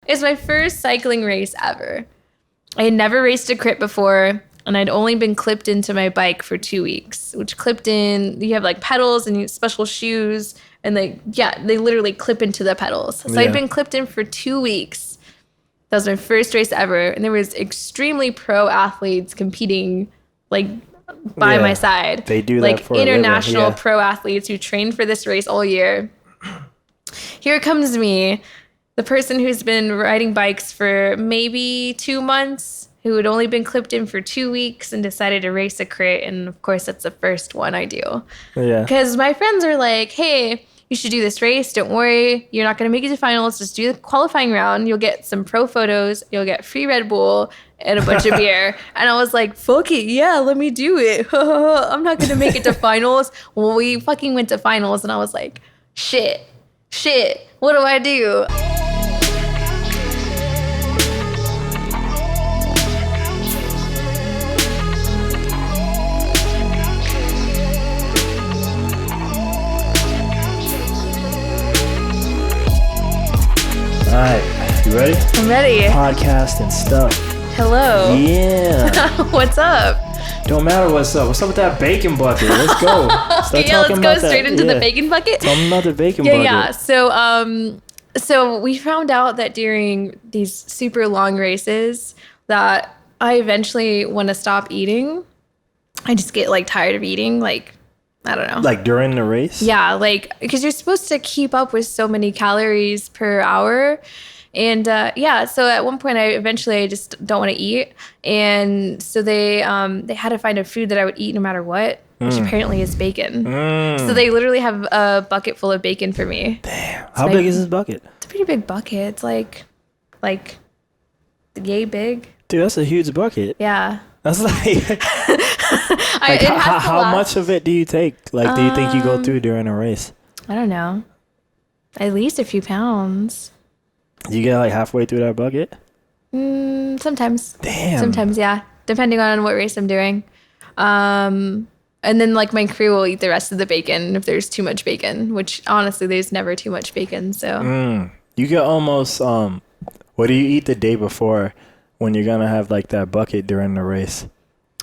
It's my first cycling race ever. I had never raced a crit before, and I'd only been clipped into my bike for 2 weeks, which clipped in, you have like pedals and you have special shoes, and they literally clip into the pedals. So I'd been clipped in for 2 weeks. That was my first race ever, and there was extremely pro athletes competing like by my side. They do like that for international pro athletes who trained for this race all year. Here comes me, the person who's been riding bikes for maybe 2 months, who had only been clipped in for 2 weeks and decided to race a crit. And of course, that's the first one I do. Yeah. Because my friends are like, hey, you should do this race. Don't worry. You're not going to make it to finals. Just do the qualifying round. You'll get some pro photos. You'll get free Red Bull and a bunch of beer. And I was like, fuck it. Yeah, let me do it. I'm not going to make it to finals. Well, we fucking went to finals. And I was like, shit, what do I do? All right, you ready? I'm ready. Podcast and stuff. Hello. Yeah. What's up? Don't matter what's up. What's up with that bacon bucket? Let's go. Let's go straight into the bacon bucket. Tell me about the bacon bucket. Yeah. So we found out that during these super long races that I eventually want to stop eating. I just get like tired of eating. Like, I don't know. Like during the race? Yeah, like because you're supposed to keep up with so many calories per hour. And so at one point I just don't want to eat. And so they had to find a food that I would eat no matter what, which apparently is bacon. So they literally have a bucket full of bacon for me. Damn. How big is this bucket? It's a pretty big bucket. It's like yay big. Dude, that's a huge bucket. Yeah. That's like how much of it do you take? Like, do you think you go through during a race? I don't know. At least a few pounds. You get like halfway through that bucket? Sometimes. Damn. Sometimes, yeah. Depending on what race I'm doing. And then like my crew will eat the rest of the bacon if there's too much bacon, which honestly there's never too much bacon. So you get almost what do you eat the day before when you're gonna have like that bucket during the race?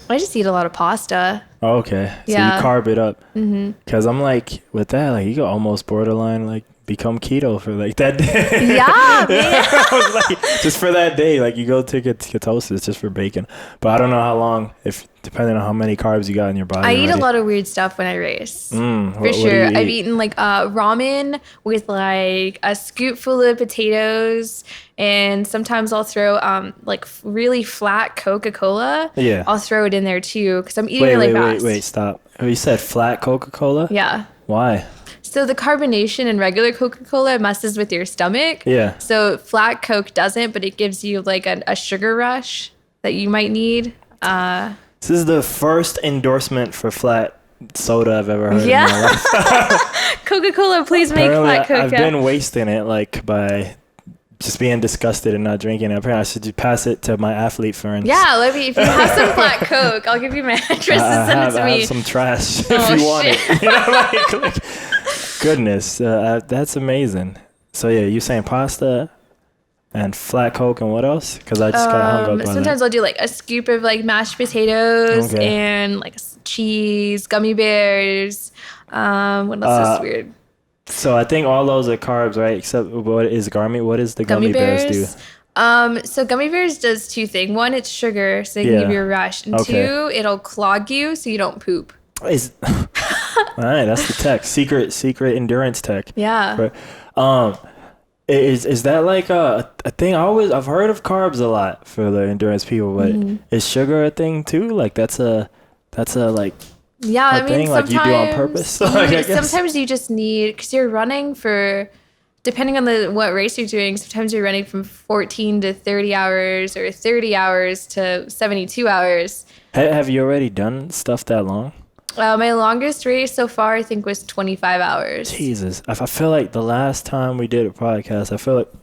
I just eat a lot of pasta. Oh, okay. So you carb it up. Because I'm like, with that, like you go almost borderline like become keto for like that day. Yeah, man. I was like, just for that day, like you go to ketosis just for bacon. But I don't know how long, if depending on how many carbs you got in your body. I eat a lot of weird stuff when I race. For sure. I've eaten like ramen with like a scoop full of potatoes, and sometimes I'll throw like really flat Coca-Cola. Yeah. I'll throw it in there too because I'm eating really fast. Wait, stop. You said flat Coca-Cola? Yeah. Why? So the carbonation in regular Coca-Cola messes with your stomach. Yeah. So flat Coke doesn't, but it gives you like a sugar rush that you might need. This is the first endorsement for flat soda I've ever heard in my life. Coca-Cola, please make flat Coca. I've been wasting it like by just being disgusted and not drinking it. Apparently I should just pass it to my athlete friends. Yeah, let me, if you have some flat Coke, I'll give you my address and send it to me. I have some trash if you want it. You know, like goodness, that's amazing. So yeah, you saying pasta and flat Coke and what else? Because I just got hung up on sometimes I'll do like a scoop of like mashed potatoes and like cheese, gummy bears. What else is weird? So I think all those are carbs, right? Except what is the gummy bears do? So gummy bears does two things. One, it's sugar, so they can give you a rush. And two, it'll clog you so you don't poop. All right, that's the tech. Secret endurance tech. Yeah. But, is that like a thing? I've heard of carbs a lot for the endurance people, but is sugar a thing too? Like that's a like. Yeah, I mean, thing, like you do on purpose. Like, sometimes you just need, because you're running for, depending on what race you're doing, sometimes you're running from 14 to 30 hours or 30 hours to 72 hours. Have you already done stuff that long? My longest race so far, I think, was 25 hours. Jesus. I feel like the last time we did a podcast, I feel like,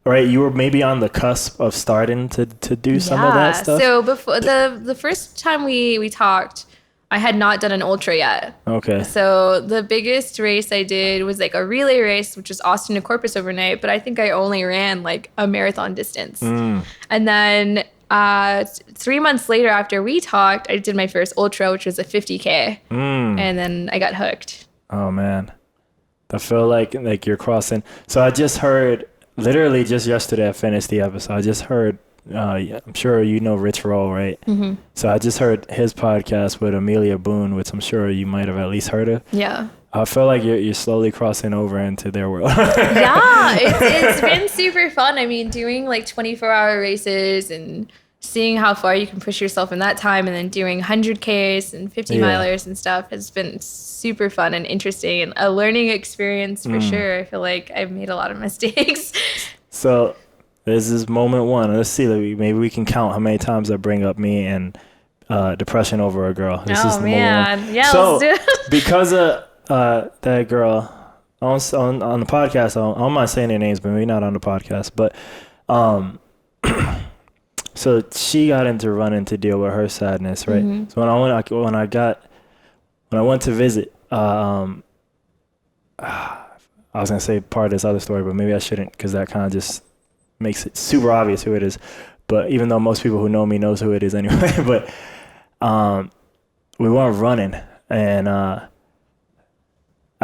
right, you were maybe on the cusp of starting to do some of that stuff. So before the first time we talked, I had not done an ultra yet. Okay. So the biggest race I did was like a relay race, which was Austin to Corpus overnight, but I think I only ran like a marathon distance. And then 3 months later after we talked, I did my first ultra, which was a 50K. And then I got hooked. Oh man. I feel like you're crossing. So I just heard, literally just yesterday I finished the episode. I just heard, I'm sure you know Referral, right? Mm-hmm. So I just heard his podcast with Amelia Boone, which I'm sure you might have at least heard of. Yeah. I feel like you're slowly crossing over into their world. Yeah, it's been super fun. I mean, doing like 24-hour races and seeing how far you can push yourself in that time, and then doing 100Ks and 50 milers and stuff has been super fun and interesting and a learning experience for sure. I feel like I've made a lot of mistakes. So this is moment one. Let's see, maybe we can count how many times I bring up me and depression over a girl. This is man. Moment one. Yeah, so, let's do it. Because of that girl on the podcast, I don't mind saying their names, but maybe not on the podcast, but so she got into running to deal with her sadness, right? Mm-hmm. So when I went to visit, I was gonna say part of this other story, but maybe I shouldn't, because that kind of just makes it super obvious who it is. But even though most people who know me knows who it is anyway, but we weren't running, and I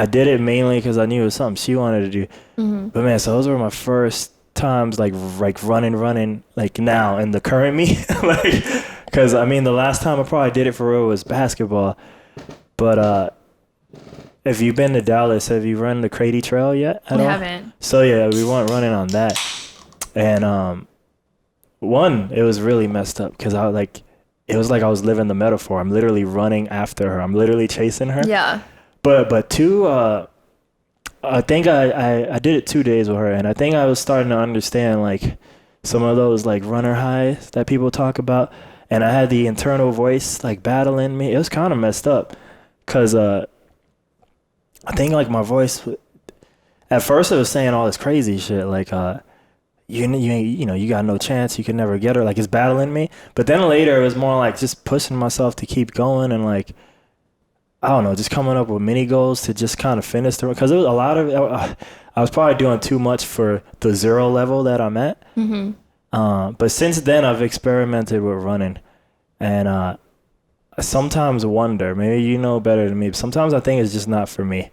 did it mainly because I knew it was something she wanted to do. Mm-hmm. But man, so those were my first times like running like now in the current me, like, because I mean the last time I probably did it for real was basketball. But if you've been to Dallas, have you run the Crady Trail yet at all? I haven't. So yeah, we weren't running on that, and it was really messed up because it was like I was living the metaphor. I'm literally running after her. I'm literally chasing her. Yeah. But two, I think I did it 2 days with her, and I think I was starting to understand like some of those like runner highs that people talk about, and I had the internal voice like battling me. It was kind of messed up, cause I think like my voice, at first it was saying all this crazy shit like you got no chance, you can never get her, like it's battling me. But then later it was more like just pushing myself to keep going and like, I don't know, just coming up with mini goals to just kind of finish the run. Because it was a lot of, I was probably doing too much for the 0 level that I'm at. Mm-hmm. But since then, I've experimented with running. And I sometimes wonder, maybe you know better than me, but sometimes I think it's just not for me.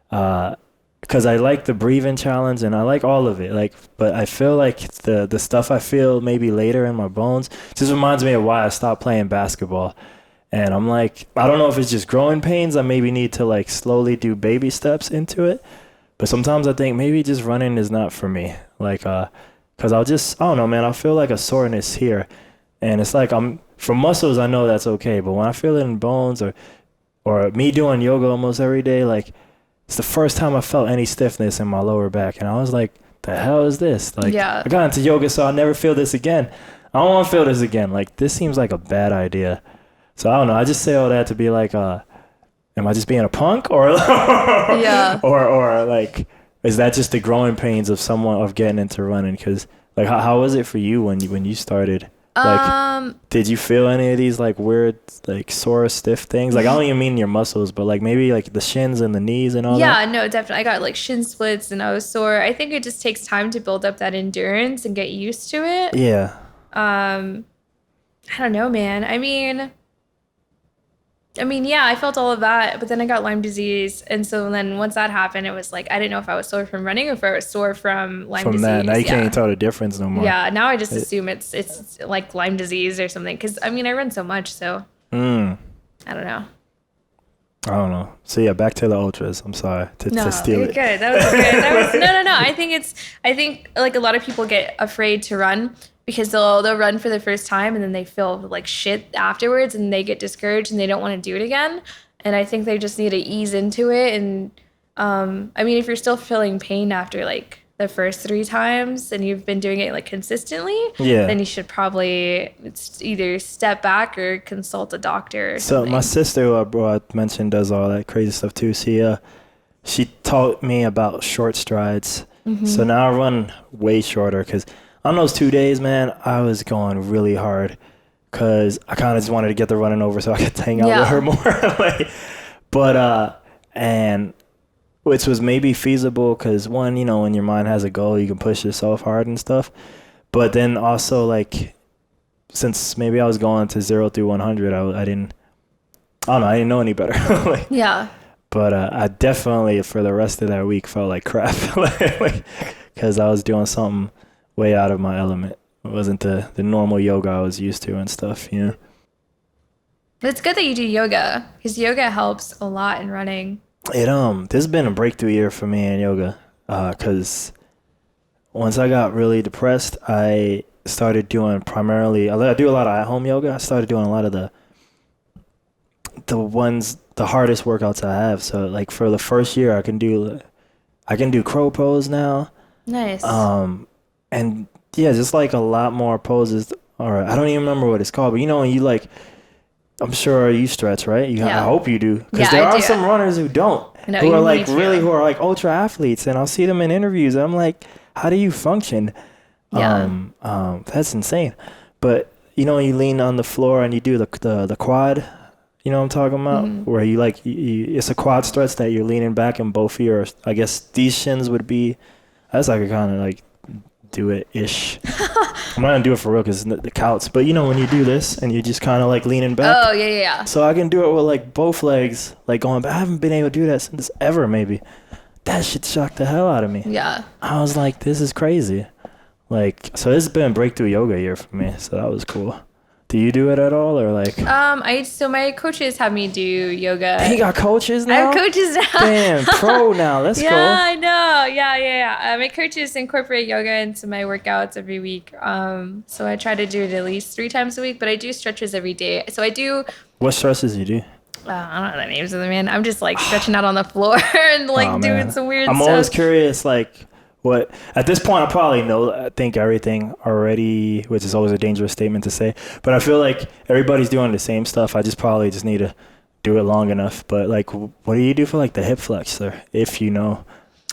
Because I like the breathing challenge and I like all of it. Like, but I feel like the stuff I feel maybe later in my bones just reminds me of why I stopped playing basketball. And I'm like, I don't know if it's just growing pains. I maybe need to like slowly do baby steps into it. But sometimes I think maybe just running is not for me. Like, cause I don't know, man. I feel like a soreness here, and it's like for muscles. I know that's okay, but when I feel it in bones or me doing yoga almost every day, like it's the first time I felt any stiffness in my lower back, and I was like, the hell is this? Like, I got into yoga, so I'll never feel this again. I don't want to feel this again. Like, this seems like a bad idea. So I don't know. I just say all that to be like, am I just being a punk or or like, is that just the growing pains of getting into running? Because like, how was it for you when you started? Like, did you feel any of these like weird like sore stiff things? Like I don't even mean your muscles, but like maybe like the shins and the knees and all that. Yeah, no, definitely. I got like shin splits and I was sore. I think it just takes time to build up that endurance and get used to it. Yeah. I don't know, man. I mean, yeah, I felt all of that, but then I got Lyme disease. And so then once that happened, it was like, I didn't know if I was sore from running or if I was sore from Lyme disease. From that, now you can't even tell the difference no more. Yeah, now I just assume it's like Lyme disease or something. Because, I mean, I run so much, so I don't know. I don't know. So, yeah, back to the ultras. I'm sorry to steal it. Good. That was good. No. I think like a lot of people get afraid to run because they'll run for the first time and then they feel like shit afterwards and they get discouraged and they don't want to do it again. And I think they just need to ease into it. And I mean, if you're still feeling pain after like the first 3 times and you've been doing it like consistently, then you should probably either step back or consult a doctor or something. So my sister, who I mentioned, does all that crazy stuff too. She taught me about short strides. Mm-hmm. So now I run way shorter because on those 2 days, man, I was going really hard. because I kind of just wanted to get the running over so I could hang out with her more. Like, and which was maybe feasible because one, when your mind has a goal, you can push yourself hard and stuff. But then also like, since maybe I was going to 0 through 100, I didn't know any better. Like, yeah. But I definitely for the rest of that week felt like crap, because I was doing something way out of my element. It wasn't the normal yoga I was used to and stuff. It's good that you do yoga because yoga helps a lot in running. This has been a breakthrough year for me in yoga, because once I got really depressed, I started doing I do a lot of at-home yoga. I started doing a lot of the hardest workouts I have. So like for the first year, I can do crow pose now. Nice. And yeah, just like a lot more poses. Or I don't even remember what it's called, but when you like, I'm sure you stretch, right? I hope you do, because there are some runners who don't, who are like who are like ultra athletes, and I'll see them in interviews. And I'm like, how do you function? Yeah. That's insane. But you lean on the floor and you do the quad. You know what I'm talking about? Mm-hmm. Where you like, it's a quad stretch that you're leaning back and both of your, I guess these shins would be, that's like a kind of like do it ish. I'm not gonna do it for real because it counts. But when you do this and you're just kind of like leaning back. Oh, yeah. So I can do it with like both legs, like going back. I haven't been able to do that since ever, maybe. That shit shocked the hell out of me. Yeah. I was like, this is crazy. Like, so this has been a breakthrough yoga year for me. So that was cool. Do you do it at all, or like? So my coaches have me do yoga. You got coaches now? I have coaches now. Damn, pro now. Let's go. Yeah, I know. Yeah. My coaches incorporate yoga into my workouts every week. So I try to do it at least 3 times a week, but I do stretches every day. So I do. What stretches you do? I don't know the names of them, man. I'm just like stretching out on the floor and like doing some weird stuff. I'm always curious, like, what at this point I probably think everything already, which is always a dangerous statement to say, but I feel like everybody's doing the same stuff. I probably just need to do it long enough. But like, what do you do for like the hip flexor, if you know?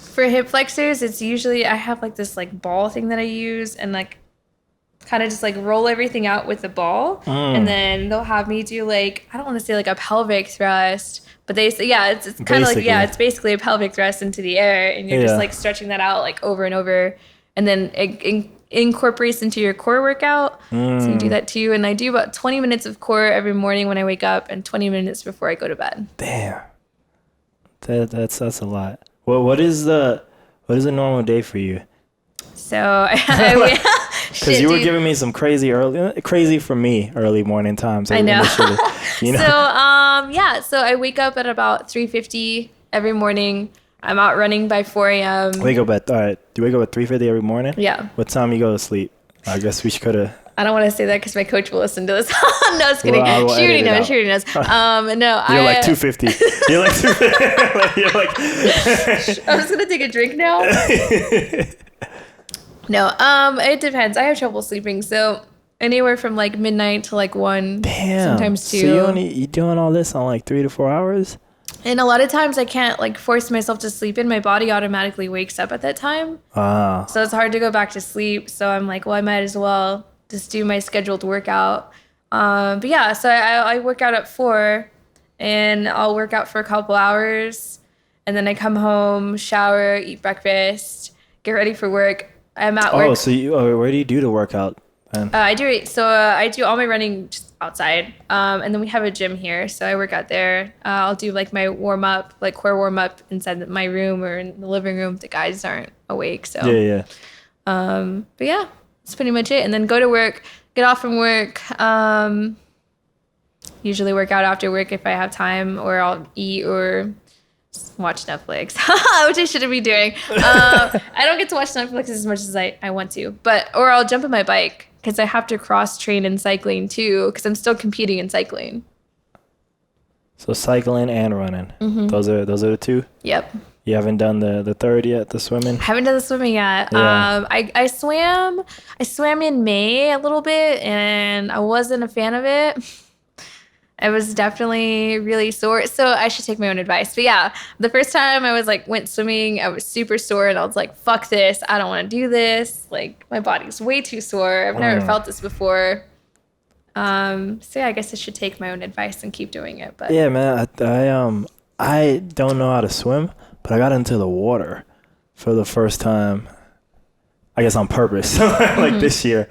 For hip flexors, it's usually I have like this like ball thing that I use and like kind of just like roll everything out with the ball, and then they'll have me do like, I don't want to say like a pelvic thrust, but they say, yeah, it's kind of like, yeah, it's basically a pelvic thrust into the air, and you're just like stretching that out like over and over, and then it incorporates into your core workout. So you do that too, and I do about 20 minutes of core every morning when I wake up and 20 minutes before I go to bed. Damn, that's a lot. Well, what is a normal day for you? So because you were giving me some crazy for me early morning times. I know. So so I wake up at about 3:50 every morning. I'm out running by 4 a.m. Do you wake up at 3:50 every morning? Yeah. What time you go to sleep? I guess we could have. I don't want to say that because my coach will listen to this. No, just kidding. Well, She already knows. No, You're like 2:50. You're like 2:50. You're like. I'm just gonna take a drink now. No, it depends. I have trouble sleeping, so anywhere from like midnight to like 1. Damn. Sometimes 2. So you doing all this on like 3 to 4 hours? And a lot of times I can't like force myself to sleep in. My body automatically wakes up at that time. So it's hard to go back to sleep. So I'm like, well, I might as well just do my scheduled workout. But yeah, so I work out at 4, and I'll work out for a couple hours, and then I come home, shower, eat breakfast, get ready for work. I'm at work. Oh, so where do you do the workout? I do all my running just outside, and then we have a gym here, so I work out there. I'll do like my warm up, like core warm up inside my room or in the living room. The guys aren't awake, so yeah. But yeah, that's pretty much it. And then go to work, get off from work. Usually work out after work if I have time, or I'll eat or watch Netflix, which I shouldn't be doing. I don't get to watch Netflix as much as I want to, or I'll jump on my bike because I have to cross train in cycling too, because I'm still competing in cycling. So cycling and running, those are the 2. Yep. You haven't done the third yet, the swimming? I haven't done the swimming yet. Yeah. I swam in May a little bit, and I wasn't a fan of it. I was definitely really sore, so I should take my own advice. But yeah, the first time I was like went swimming, I was super sore, and I was like, "Fuck this! I don't want to do this. Like my body's way too sore. I've never felt this before." So yeah, I guess I should take my own advice and keep doing it. But Yeah, man. I don't know how to swim, but I got into the water for the first time. I guess on purpose, like this year.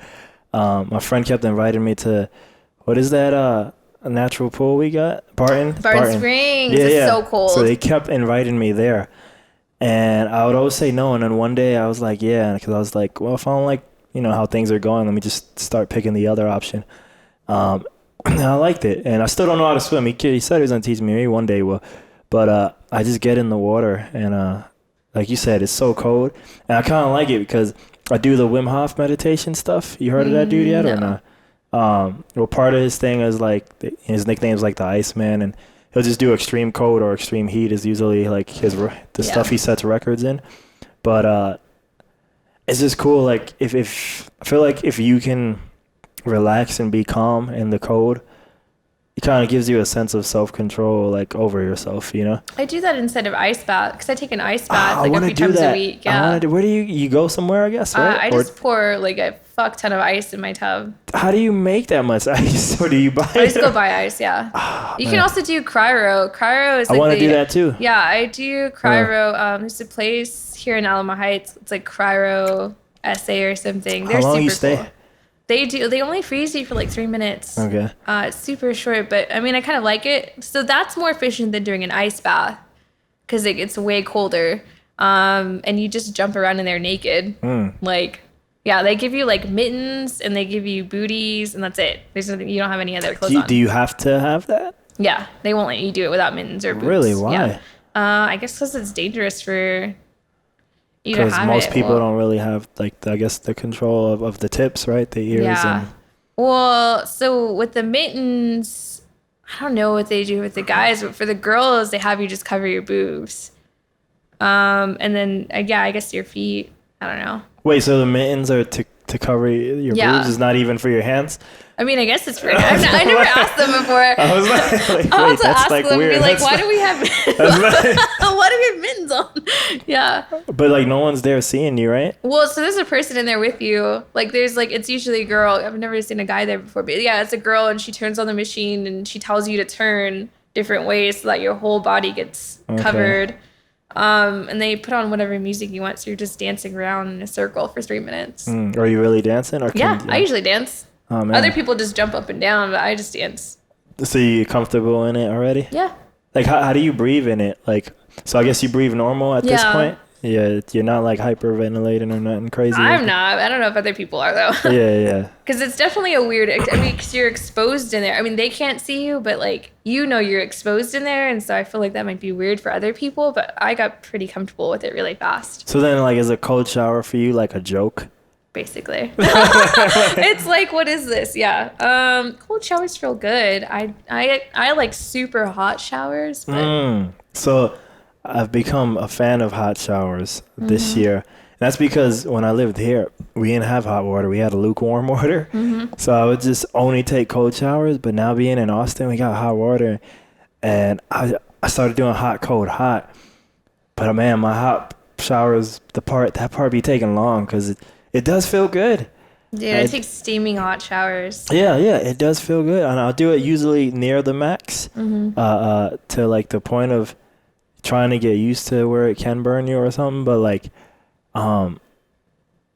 My friend kept inviting me to, what is that? A natural pool we got? Barton Springs is so cold. So they kept inviting me there, and I would always say no. And then one day I was like, yeah, because I was like, well, if I don't like, how things are going, let me just start picking the other option. And I liked it, and I still don't know how to swim. He said he was gonna teach me. Maybe one day he will. But I just get in the water, and like you said, it's so cold, and I kind of like it because I do the Wim Hof meditation stuff. You heard of that dude yet or not? Well, part of his thing is like his nickname is like the Iceman, and he'll just do extreme cold or extreme heat is usually like the stuff he sets records in. But it's just cool. Like if I feel like if you can relax and be calm in the cold, it kind of gives you a sense of self-control, like over yourself, I do that instead of ice bath because I take an ice bath like a few times a week. Yeah. Where do you go somewhere? I guess right. I just pour like a fuck ton of ice in my tub. How do you make that much ice? Or do you buy it? I just go buy ice. Yeah. You can also do cryo. Cryo is. Like I want to do that too. Yeah, I do cryo. There's a place here in Alamo Heights. It's like cryo SA or something. They're How long super you stay? cool. They only freeze you for like 3 minutes. Okay. It's super short, but I mean, I kind of like it. So that's more efficient than doing an ice bath because it gets way colder. And you just jump around in there naked. Like, yeah, they give you like mittens and they give you booties and that's it. There's nothing, you don't have any other clothes on. Do you have to have that? Yeah, they won't let you do it without mittens or boots. Really? Why? Yeah. I guess because it's dangerous for you to have it. Because most people don't really have like I guess the control of the tips, right? The ears. Yeah. And Well, so with the mittens, I don't know what they do with the guys, but for the girls, they have you just cover your boobs. And then I guess your feet. I don't know. Wait, so the mittens are to cover your boobs? Is not even for your hands? I mean, I guess it's for. I never asked them before. I was like I'll wait, have to that's ask like them weird. and be like, That's why do we have why do we have mittens on? Yeah. But like no one's there seeing you, right? Well, so there's a person in there with you. Like there's like it's usually a girl. I've never seen a guy there before, but yeah, it's a girl and she turns on the machine and she tells you to turn different ways so that your whole body gets covered. And they put on whatever music you want, so you're just dancing around in a circle for 3 minutes. Are you really dancing? Or I usually dance. Oh, man. Other people just jump up and down, but I just dance. So you comfortable in it already? Yeah. Like how do you breathe in it? Like so I guess you breathe normal at this point? Yeah, you're not like hyperventilating or nothing crazy. I'm not. I don't know if other people are though. Yeah. Because it's definitely a weird. I mean, because you're exposed in there. I mean, they can't see you, but like you're exposed in there, and so I feel like that might be weird for other people. But I got pretty comfortable with it really fast. So then, like, is a cold shower for you like a joke? Basically, it's like, what is this? Yeah. Cold showers feel good. I like super hot showers. But So I've become a fan of hot showers this year. And that's because when I lived here, we didn't have hot water. We had a lukewarm water. So I would just only take cold showers. But now being in Austin, we got hot water. And I started doing hot, cold, hot. But man, my hot showers, that part be taking long because it does feel good. Dude, I take steaming hot showers. Yeah, it does feel good. And I'll do it usually near the max to like the point of trying to get used to where it can burn you or something. But like, I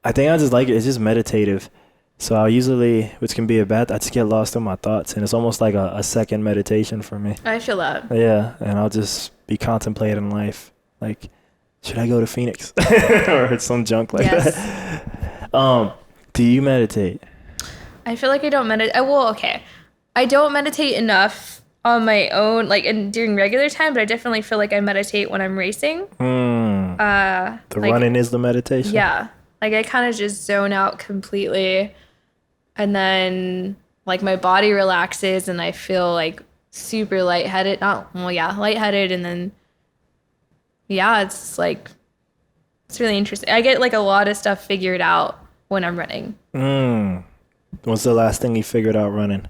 think I just like it. It's just meditative. So I'll usually, which can be a bad, I just get lost in my thoughts. And it's almost like a second meditation for me. I feel that. Yeah, and I'll just be contemplating life. Like, should I go to Phoenix? Or some junk like that. Do you meditate? I feel like I don't meditate. Okay. I don't meditate enough on my own, like during regular time, but I definitely feel like I meditate when I'm racing. The running is the meditation? Yeah. Like I kind of just zone out completely. And then like my body relaxes and I feel like super lightheaded. Lightheaded. And then, it's like, it's really interesting. I get like a lot of stuff figured out when I'm running. What's the last thing you figured out running?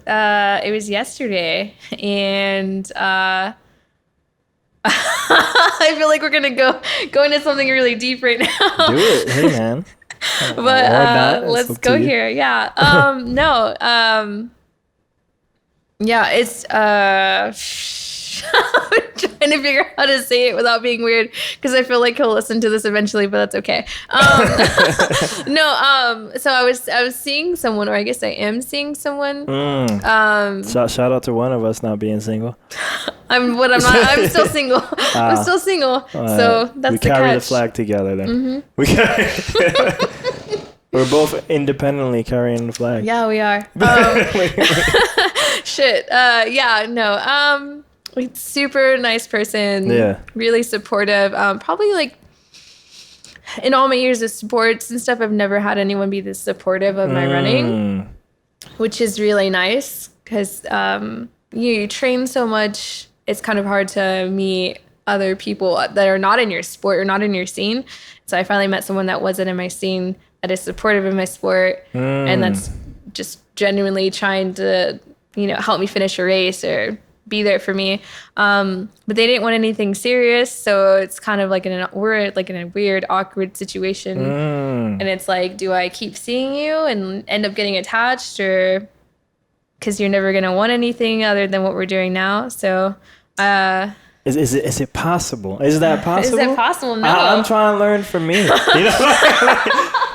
It was yesterday, and I feel like we're gonna go into something really deep right now. Do it, hey man. But Or not. It's let's up go to you. here. Yeah. No. Yeah, it's I'm trying to figure out how to say it without being weird because I feel like he'll listen to this eventually, but that's okay. No, so I was seeing someone, or I guess I am seeing someone. Shout out to one of us not being single. I'm not. I'm still single. I'm still single. So that's we the carry catch. the flag together then. Mm-hmm. We carry. We're both independently carrying the flag. Yeah, we are. Shit. Yeah. No. Super nice person. Yeah. Really supportive. Probably like in all my years of sports and stuff, I've never had anyone be this supportive of my running, which is really nice because you train so much. It's kind of hard to meet other people that are not in your sport or not in your scene. So I finally met someone that wasn't in my scene that is supportive of my sport and that's just genuinely trying to, help me finish a race or be there for me. But they didn't want anything serious. So it's kind of like we're like in a weird, awkward situation. And it's like, do I keep seeing you and end up getting attached or because you're never going to want anything other than what we're doing now. So, Is it possible? Is that possible? Is it possible? No. I'm trying to learn from me.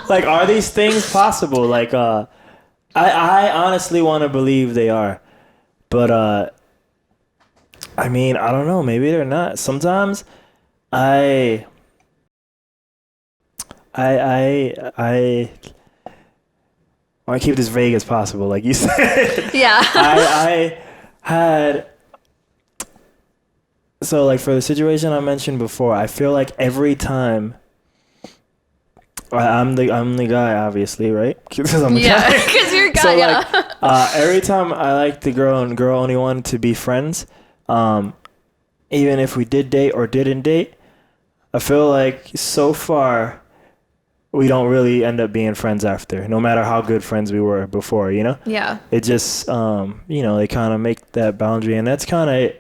Like, are these things possible? Like, I honestly want to believe they are, but I mean, I don't know. Maybe they're not. Sometimes I want to keep this vague as possible, like you said. Yeah. I had. So, like, for the situation I mentioned before, I feel like every time I'm the guy, obviously, right? Because I'm the guy. Because you're a guy. So, Yeah. like, every time I liked the girl and girl only wanted to be friends, even if we did date or didn't date, I feel like so far we don't really end up being friends after, no matter how good friends we were before, Yeah. It just, they kind of make that boundary, and that's kind of.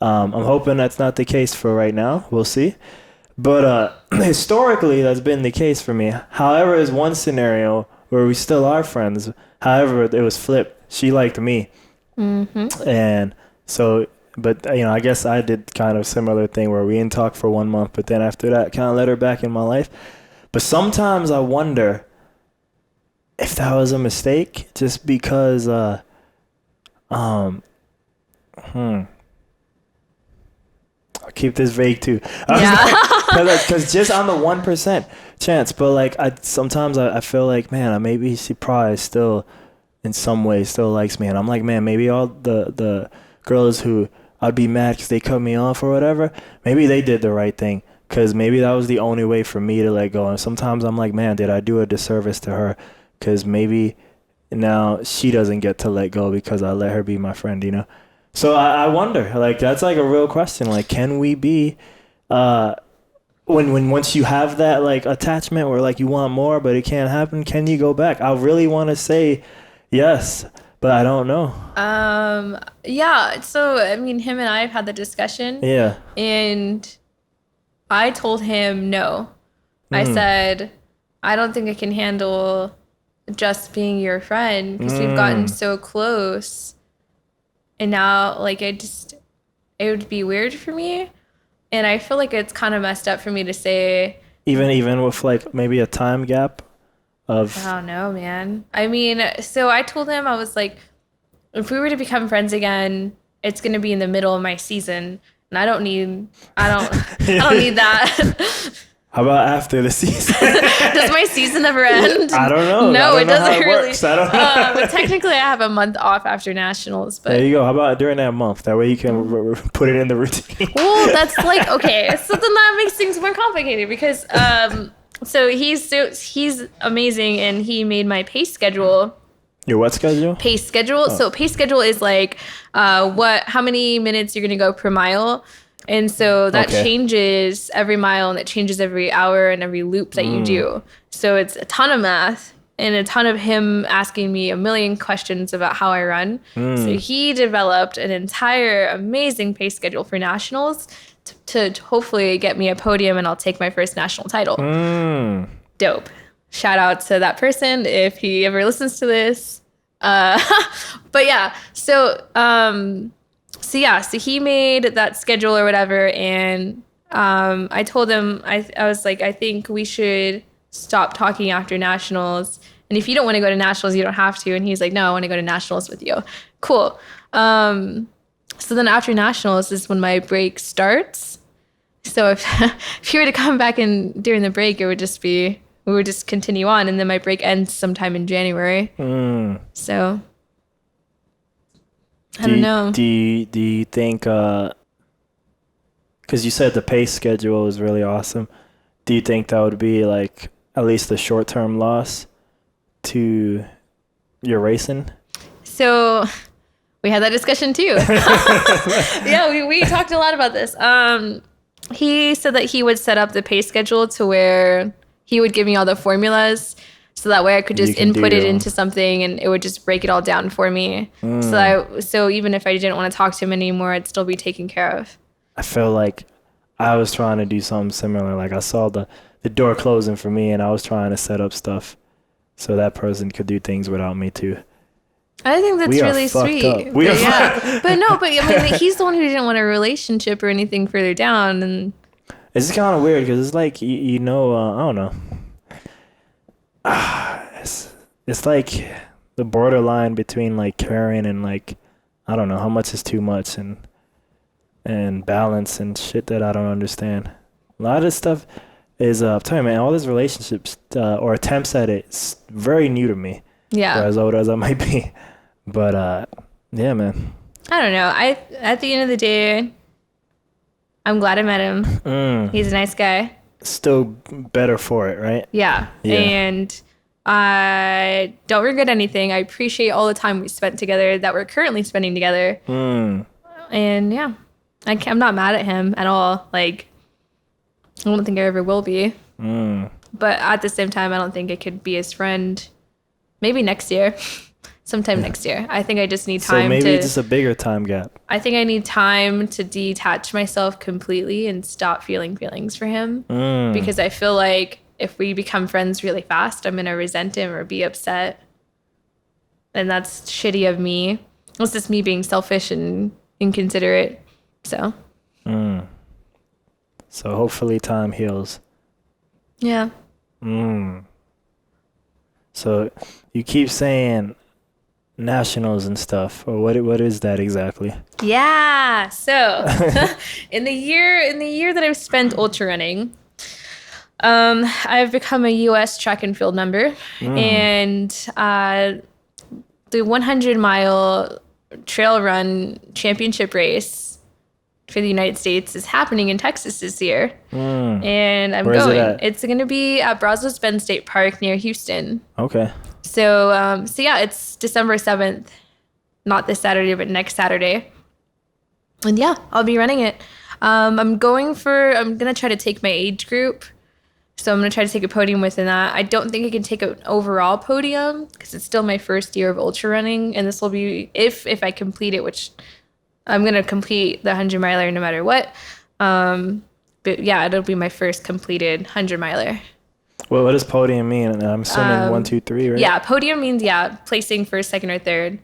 I'm hoping that's not the case for right now. We'll see. But historically, that's been the case for me. However, there's one scenario where we still are friends. However, it was flipped. She liked me. Mm-hmm. And so, but, I guess I did kind of similar thing where we didn't talk for 1 month, but then after that, kind of let her back in my life. But sometimes I wonder if that was a mistake just because, I'll keep this vague too. Because just on the 1% chance, but like sometimes I feel like, man, maybe she probably still in some way still likes me, and I'm like, man, maybe all the girls who I'd be mad because they cut me off or whatever, maybe they did the right thing because maybe that was the only way for me to let go. And sometimes I'm like, man, did I do a disservice to her? Because maybe now she doesn't get to let go because I let her be my friend, So I wonder, like, that's like a real question. Like, can we be, when once you have that like attachment where like you want more, but it can't happen, can you go back? I really want to say yes, but I don't know. Yeah. So, I mean, him and I have had the discussion. Yeah. And I told him no. I said, I don't think I can handle just being your friend because we've gotten so close. And now, like, it would be weird for me. And I feel like it's kind of messed up for me to say. Even with, like, maybe a time gap of. I don't know, man. I mean, so I told him, I was like, if we were to become friends again, it's going to be in the middle of my season. And I don't need that. How about after the season? Does my season ever end? I don't know. No, it doesn't really. I don't know. But technically, I have a month off after nationals. But there you go. How about during that month? That way you can put it in the routine. Well, that's like, okay. So then that makes things more complicated because so he's amazing and he made my pace schedule. Your what schedule? Pace schedule. Oh. So pace schedule is like how many minutes you're gonna go per mile. And so that changes every mile and it changes every hour and every loop that you do. So it's a ton of math and a ton of him asking me a million questions about how I run. So he developed an entire amazing pace schedule for nationals to hopefully get me a podium and I'll take my first national title. Dope. Shout out to that person if he ever listens to this. But yeah, so he made that schedule or whatever, and I told him I was like, I think we should stop talking after nationals. And if you don't want to go to nationals, you don't have to. And he's like, no, I want to go to nationals with you. Cool. So then after nationals is when my break starts. So if if you were to come back in during the break, it would just be we would just continue on, and then my break ends sometime in January. So I don't know. Do you think? Because you said the pace schedule is really awesome. Do you think that would be like at least a short-term loss to your racing? So we had that discussion too. Yeah, we talked a lot about this. He said that he would set up the pace schedule to where he would give me all the formulas, so that way I could just input it into something and it would just break it all down for me. So even if I didn't want to talk to him anymore, it'd still be taken care of. I feel like I was trying to do something similar. Like I saw the door closing for me, and I was trying to set up stuff so that person could do things without me too. I think that's really sweet. But I mean, he's the one who didn't want a relationship or anything further down, and it's kind of weird because it's like I don't know. It's like the borderline between like caring and like I don't know how much is too much and balance and shit that I don't understand. A lot of this stuff is I'm telling you, man, all these relationships or attempts at it is very new to me. Yeah. For as old as I might be. But yeah, man. I don't know. At the end of the day, I'm glad I met him. He's a nice guy. Still better for it, right? Yeah. And I don't regret anything. I appreciate all the time we spent together, that we're currently spending together. And yeah, I'm not mad at him at all. Like, I don't think I ever will be. But at the same time, I don't think I could be his friend. Maybe next year. Sometime next year. I think I just need time to... So maybe just a bigger time gap. I think I need time to detach myself completely and stop feeling feelings for him. Because I feel like if we become friends really fast, I'm going to resent him or be upset. And that's shitty of me. It's just me being selfish and inconsiderate. So hopefully time heals. Yeah. So you keep saying nationals and stuff, or what is that exactly? Yeah. So in the year that I've spent ultra running, I've become a U.S. track and field member, and the 100-mile trail run championship race for the United States is happening in Texas this year. And I'm going. It's going to be at Brazos Bend State Park near Houston. Okay. So yeah, it's December 7th, not this Saturday, but next Saturday. And yeah, I'll be running it. I'm going to try to take my age group. So I'm going to try to take a podium within that. I don't think I can take an overall podium because it's still my first year of ultra running. And this will be, if I complete it, which I'm going to complete the 100-miler no matter what. But yeah, it'll be my first completed 100-miler. Well, what does podium mean? I'm assuming 1, 2, 3, right? Yeah, podium means, placing first, second, or third.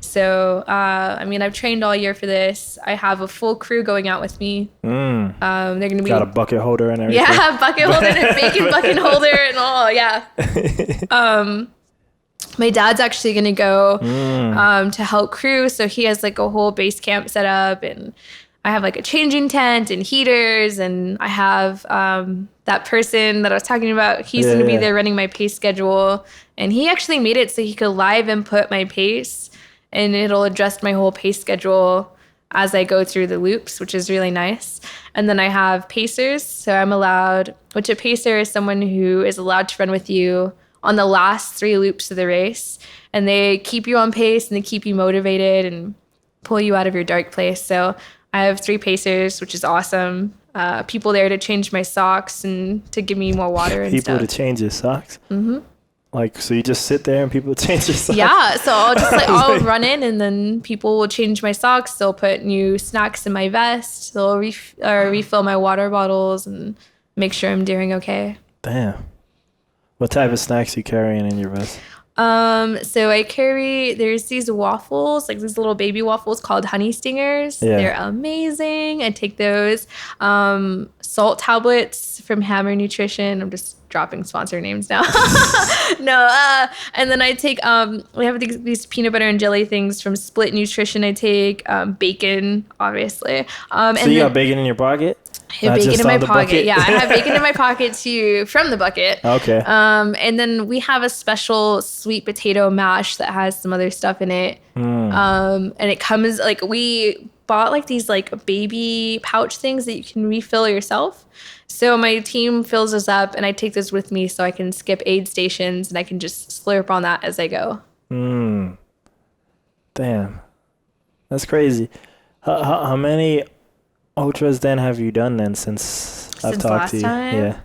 So, I mean, I've trained all year for this. I have a full crew going out with me. They're going to be... Got a bucket holder and everything? Yeah, bucket holder and a bacon bucket holder and all, yeah. My dad's actually going to go to help crew. So he has like a whole base camp set up, and I have like a changing tent and heaters, and I have that person that I was talking about. He's going to be there running my pace schedule, and he actually made it so he could live input my pace, and it'll adjust my whole pace schedule as I go through the loops, which is really nice. And then I have pacers, so I'm allowed, which a pacer is someone who is allowed to run with you on the last 3 loops of the race, and they keep you on pace and they keep you motivated and pull you out of your dark place. So I have 3 pacers, which is awesome. People there to change my socks and to give me more water and people stuff. To change your socks? Like, so you just sit there and people change your socks? Yeah, so I'll just I'll run in, and then people will change my socks. They'll put new snacks in my vest. They'll refill my water bottles and make sure I'm doing okay. Damn. What type of snacks you carrying in your vest? So there's these waffles, like these little baby waffles called honey stingers. They're Yeah. amazing. I take those. Salt tablets from Hammer Nutrition. I'm just dropping sponsor names now. No, and then I take we have these peanut butter and jelly things from Split Nutrition. I take bacon, obviously. So And you got then bacon in your pocket? I have Not bacon just in my on the pocket. bucket? Yeah, I have bacon in my pocket too from the bucket. Okay. And then we have a special sweet potato mash that has some other stuff in it. And it comes like we bought like these like baby pouch things that you can refill yourself. So my team fills us up, and I take this with me so I can skip aid stations and I can just slurp on that as I go. Damn. That's crazy. How many ultras then have you done then since I've Since talked last to you? time? Yeah.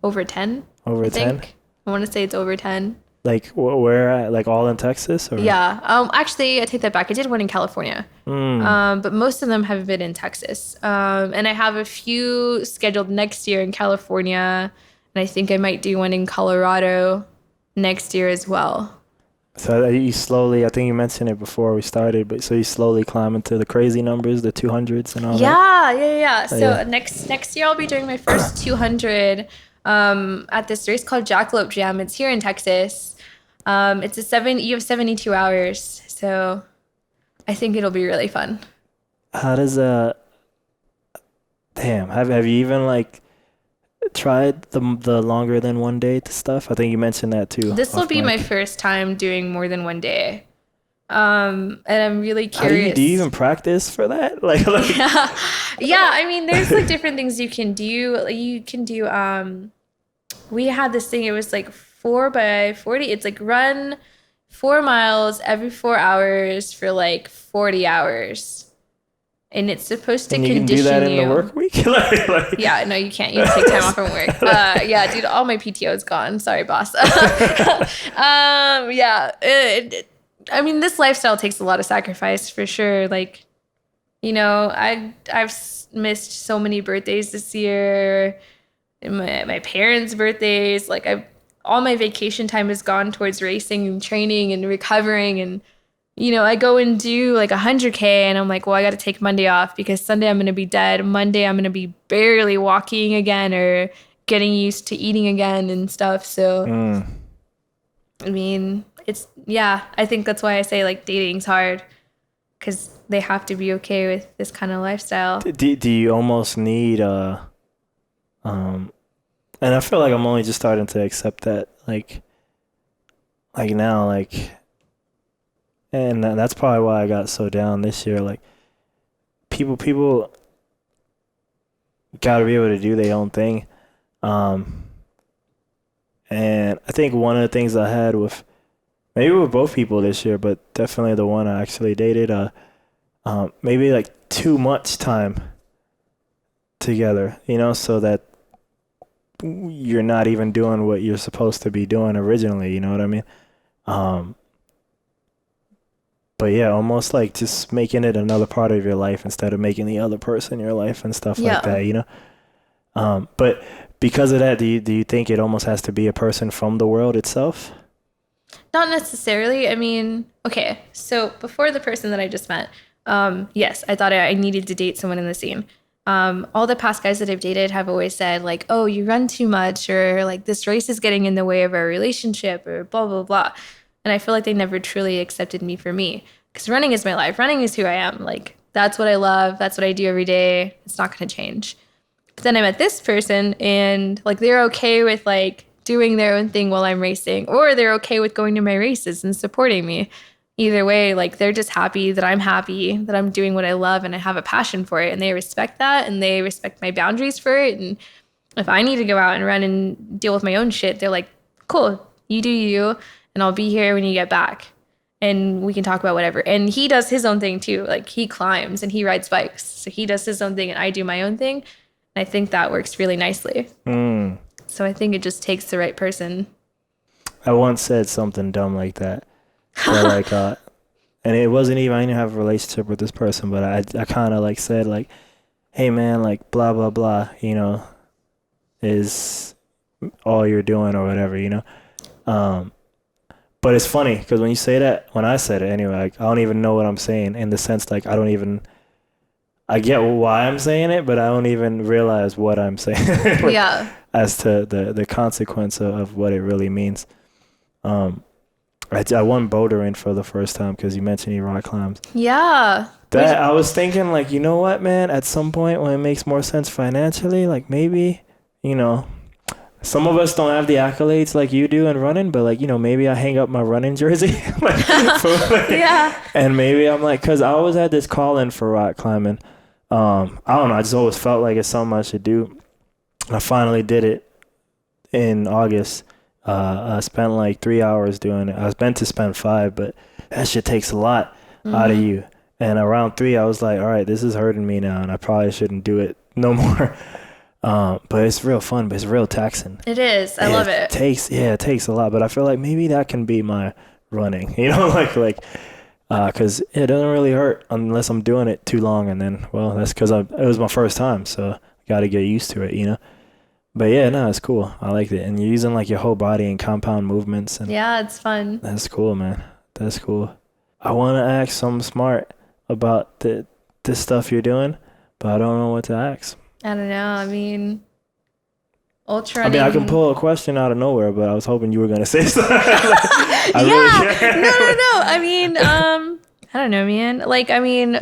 Over 10. Over I 10? think. I want to say it's over 10. Like where at? Like all in Texas? Or? Yeah. Actually, I take that back. I did one in California. But most of them have been in Texas. And I have a few scheduled next year in California. And I think I might do one in Colorado next year as well. So you slowly, I think you mentioned it before we started, but so you slowly climb into the crazy numbers, the 200s and all that? Yeah. So Yeah. next year I'll be doing my first 200 at this race called Jackalope Jam. It's here in Texas. You have 72 hours. So I think it'll be really fun. How does damn, have you even like tried the longer than 1 day stuff? I think you mentioned that too. This will off be my mic. first time doing more than 1 day. And I'm really How do curious. do you even practice for that? Like Yeah, I mean, there's like different things you can do. Like, you can do we had this thing, it was like 4x40. It's like run 4 miles every 4 hours for like 40 hours. And it's supposed to and you can condition do that in you. the work week? Like, Yeah, no, you can't. You have to take time off from work. Yeah, dude, all my PTO is gone. Sorry, boss. Yeah. I mean, this lifestyle takes a lot of sacrifice for sure. Like, I've missed so many birthdays this year. And my parents' birthdays. Like, all my vacation time has gone towards racing and training and recovering. And I go and do like 100K, and I'm like, well, I got to take Monday off because Sunday I'm going to be dead. Monday I'm going to be barely walking again or getting used to eating again and stuff. So, I mean, I think that's why I say like dating's hard, because they have to be okay with this kind of lifestyle. do you almost need and I feel like I'm only just starting to accept that like now, like, and that's probably why I got so down this year. Like people got to be able to do their own thing. And I think one of the things I had with maybe with both people this year, but definitely the one I actually dated, maybe like too much time together, so that you're not even doing what you're supposed to be doing originally, you know what I mean? But yeah, almost like just making it another part of your life instead of making the other person your life and stuff like that, But because of that, do you think it almost has to be a person from the world itself? Not necessarily. I mean, okay, so before the person that I just met, yes, I thought I needed to date someone in the scene. All the past guys that I've dated have always said like, oh, you run too much, or like this race is getting in the way of our relationship, or blah, blah, blah. And I feel like they never truly accepted me for me, because running is my life. Running is who I am. Like, that's what I love. That's what I do every day. It's not going to change. But then I met this person, and like they're okay with like doing their own thing while I'm racing, or they're okay with going to my races and supporting me. Either way, like they're just happy that I'm doing what I love and I have a passion for it, and they respect that, and they respect my boundaries for it. And if I need to go out and run and deal with my own shit, they're like, cool, you do you, and I'll be here when you get back and we can talk about whatever. And he does his own thing too. Like, he climbs and he rides bikes. So he does his own thing and I do my own thing. And I think that works really nicely. So I think it just takes the right person. I once said something dumb like that. Where like, and it wasn't even, I didn't have a relationship with this person, but I kind of like said like, hey man, like blah, blah, blah, is all you're doing or whatever, But it's funny because when you say that, when I said it anyway, like, I don't even know what I'm saying in the sense like I get why I'm saying it, but I don't even realize what I'm saying. Like, Yeah. as to the consequence of what it really means. I went bouldering for the first time because you mentioned you rock climbs. Yeah. That I was thinking like, you know what, man? At some point when it makes more sense financially, like maybe, some of us don't have the accolades like you do in running, but like, maybe I hang up my running jersey. Yeah. And maybe I'm like, because I always had this calling for rock climbing. I don't know. I just always felt like it's something I should do. I finally did it in August. I spent like 3 hours doing it. I was meant to spend 5, but that shit takes a lot out of you. And around 3, I was like, all right, this is hurting me now, and I probably shouldn't do it no more. But it's real fun, but it's real taxing. It is. I love it. It takes a lot, but I feel like maybe that can be my running, because it doesn't really hurt unless I'm doing it too long, and then, well, that's because it was my first time, so I got to get used to it, But yeah, no, it's cool. I liked it, and you're using like your whole body and compound movements, and Yeah, it's fun. that's cool, man. That's cool. I want to ask something smart about this stuff you're doing, but I don't know what to ask. I don't know. I mean, ultra I mean, I running. can pull a question out of nowhere, but I was hoping you were going to say something. No. I mean, I don't know, man. Like, I mean,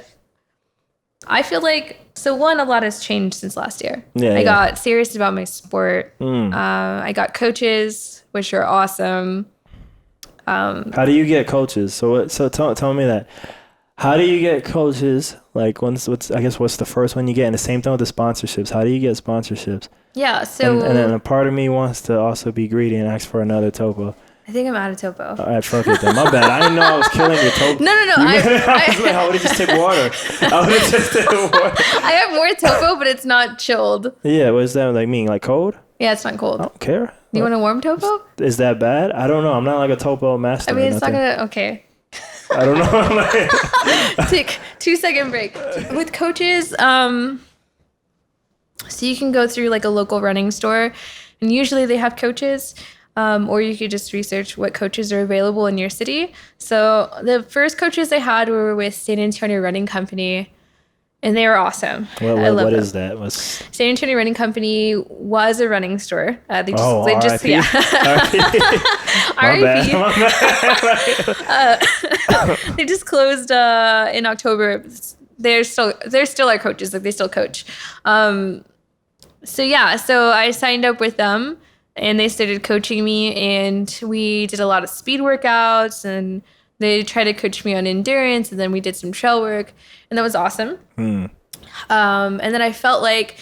I feel like, so one, a lot has changed since last year. I got serious about my sport. I got coaches, which are awesome. How do you get coaches? So tell me that. How do you get coaches? Like, what's the first one you get? And the same thing with the sponsorships. How do you get sponsorships? Yeah, so... And then a part of me wants to also be greedy and ask for another topo. I think I'm out of topo. All right, fuck it then. My bad. I didn't know I was killing your topo. No. I was like, I would have just took water. I have more topo, but it's not chilled. Yeah, what does that like mean? Like cold? Yeah, it's not cold. I don't care. You want a warm topo? Is that bad? I don't know. I'm not like a topo master. I mean, it's not gonna... Okay. I don't know. Take 2-second break. With coaches, so you can go through like a local running store, and usually they have coaches, or you could just research what coaches are available in your city. So the first coaches I had were with San Antonio Running Company, and they were awesome. What is that? San Antonio Running Company was a running store. They just RIP. They just closed in October. They're still our coaches. Like, they still coach. So I signed up with them, and they started coaching me, and we did a lot of speed workouts, and they tried to coach me on endurance, and then we did some trail work, and that was awesome. And then I felt like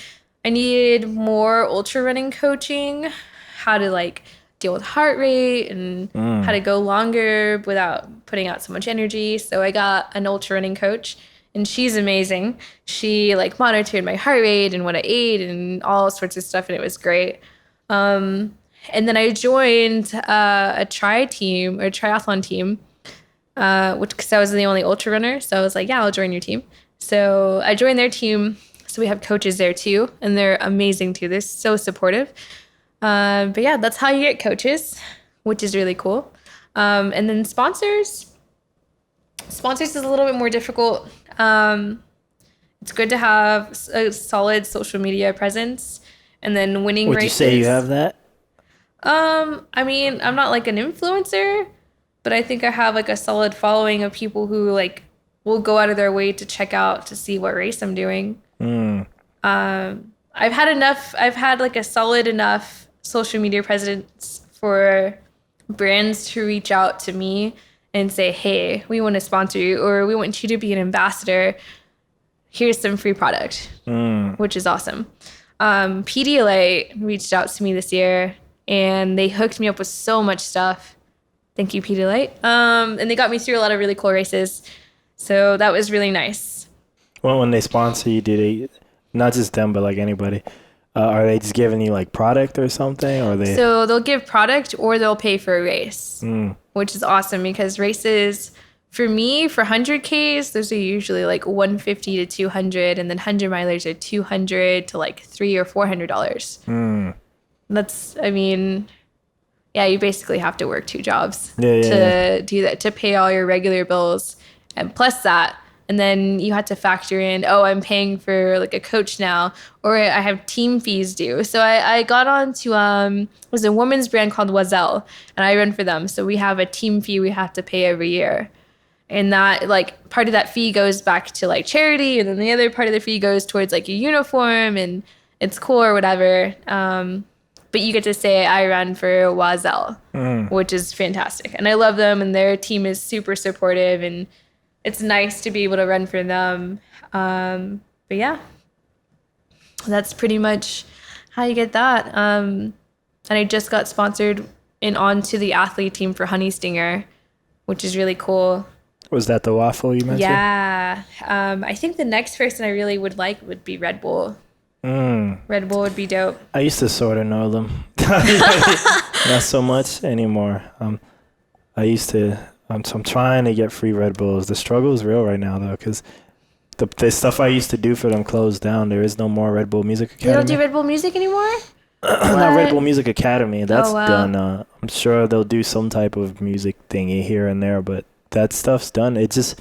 I needed more ultra running coaching, how to like deal with heart rate and how to go longer without putting out so much energy. So I got an ultra running coach, and she's amazing. She like monitored my heart rate and what I ate and all sorts of stuff, and it was great. And then I joined a triathlon team, because I was the only ultra runner. So I was like, yeah, I'll join your team. So I joined their team. So we have coaches there too, and they're amazing too. They're so supportive. But yeah, that's how you get coaches, which is really cool. And then sponsors. Sponsors is a little bit more difficult. It's good to have a solid social media presence, and then winning races. Would you say you have that? I mean, I'm not like an influencer, but I think I have like a solid following of people who like will go out of their way to check out to see what race I'm doing. I've had like a solid enough social media presence for brands to reach out to me and say, hey, we want to sponsor you, or we want you to be an ambassador. Here's some free product, which is awesome. Pedialyte reached out to me this year, and they hooked me up with so much stuff. Thank you, Pedialyte. And they got me through a lot of really cool races. So that was really nice. Well, when they sponsor you, do they, not just them, but like anybody, are they just giving you like product or something? So they'll give product, or they'll pay for a race, which is awesome, because races, for me, for 100Ks, those are usually like 150 to 200, and then 100 milers are 200 to like $300 or $400. That's, I mean, yeah, you basically have to work two jobs Yeah. to do that, to pay all your regular bills and plus that. And then you had to factor in, oh, I'm paying for like a coach now, or I have team fees due. So I got on to, it was a women's brand called Wazelle, and I run for them. So we have a team fee we have to pay every year. And that, like, part of that fee goes back to like charity, and then the other part of the fee goes towards like a uniform, and it's cool or whatever. But you get to say I run for Wazelle, which is fantastic. And I love them, and their team is super supportive, and it's nice to be able to run for them. But yeah, that's pretty much how you get that. And I just got sponsored in onto the athlete team for Honey Stinger, which is really cool. Was that the waffle you mentioned? Yeah. I think the next person I really would like would be Red Bull. Red Bull would be dope. I used to sort of know them. Not so much anymore. I used to. I'm trying to get free Red Bulls. The struggle is real right now, though, because the stuff I used to do for them closed down. There is no more Red Bull Music Academy. They don't do Red Bull Music anymore? Not Red Bull Music Academy. That's wow. done. I'm sure they'll do some type of music thingy here and there, but that stuff's done. It just,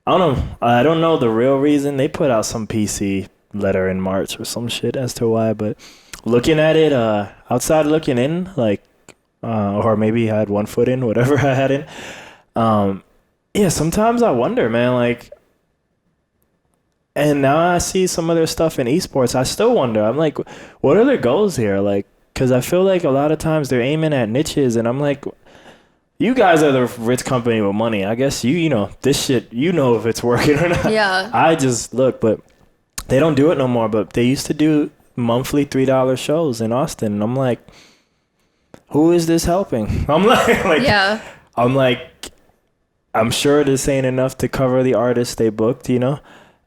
I don't know. I don't know the real reason. They put out some PC letter in March or some shit as to why, but looking at it, outside looking in, like, or maybe I had one foot in, whatever I had in. Yeah, sometimes I wonder, man, like, and now I see some of their stuff in esports. I still wonder. I'm like, what are their goals here? Like, because I feel like a lot of times they're aiming at niches, and I'm like, you guys are the rich company with money. I guess you know, this shit, you know if it's working or not. Yeah. I just look, but they don't do it no more. But they used to do monthly $3 shows in Austin, and I'm like, who is this helping? I'm like, yeah. I'm like, I'm sure this ain't enough to cover the artists they booked, you know?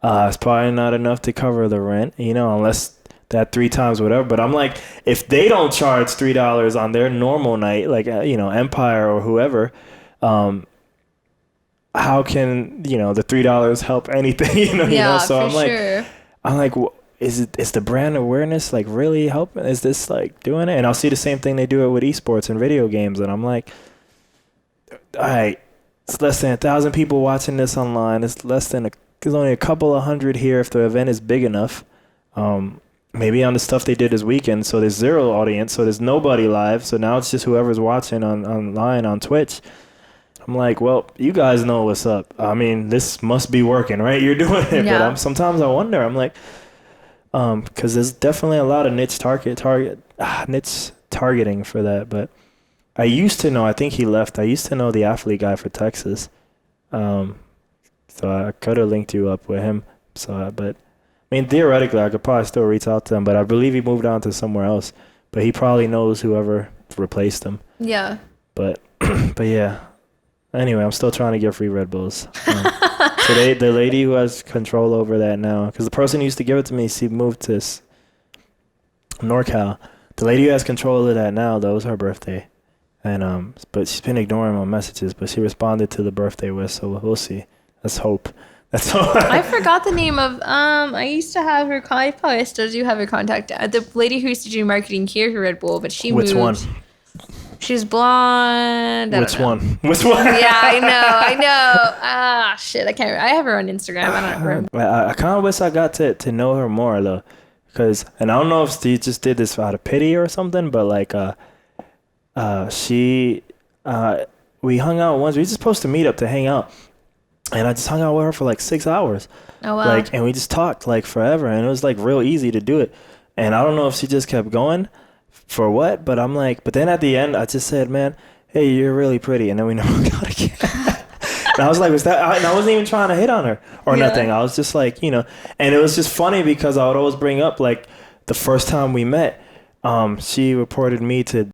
It's probably not enough to cover the rent, you know, unless that 3 times whatever. But I'm like, if they don't charge $3 on their normal night, like, you know, Empire or whoever, how can, you know, the $3 help anything, you know? So I'm like, sure. I'm like, is the brand awareness like really helping? Is this like doing it? And I'll see the same thing they do it with esports and video games, and I'm like, all right, it's less than 1,000 people watching this online. It's less than there's only a couple of hundred here if the event is big enough. Maybe on the stuff they did this weekend, so there's 0 audience, so there's nobody live. So now it's just whoever's watching online on Twitch. I'm like, well, you guys know what's up. I mean, this must be working, right? You're doing it, Yeah. but sometimes I wonder. I'm like, because there's definitely a lot of niche targeting for that. But I used to know. I think he left. I used to know the athlete guy for Texas. So I could have linked you up with him. So, but I mean, theoretically, I could probably still reach out to him. But I believe he moved on to somewhere else. But he probably knows whoever replaced him. Yeah. But yeah. Anyway, I'm still trying to get free Red Bulls. So the lady who has control over that now, because the person who used to give it to me, she moved to NorCal. The lady who has control of that now, that was her birthday. And but she's been ignoring my messages, but she responded to the birthday wish, so we'll see. Let's hope. That's all. I forgot the name of I used to have her I probably still do have her contact. The lady who used to do marketing here for Red Bull, but she moved. Which one? She's blonde. Which one? Which one? Yeah, I know. Ah, shit, I can't remember. I have her on Instagram. I don't remember. I kind of wish I got to know her more though, and I don't know if she just did this out of pity or something, but like we hung out once. We were just supposed to meet up to hang out. And I just hung out with her for like 6 hours. Oh, wow. Like, and we just talked like forever. And it was like real easy to do it. And I don't know if she just kept going for what, but I'm like, but then at the end, I just said, man, hey, you're really pretty. And then we never got again. And I was like, and I wasn't even trying to hit on her or nothing. I was just like, you know, and it was just funny because I would always bring up like the first time we met, she reported me to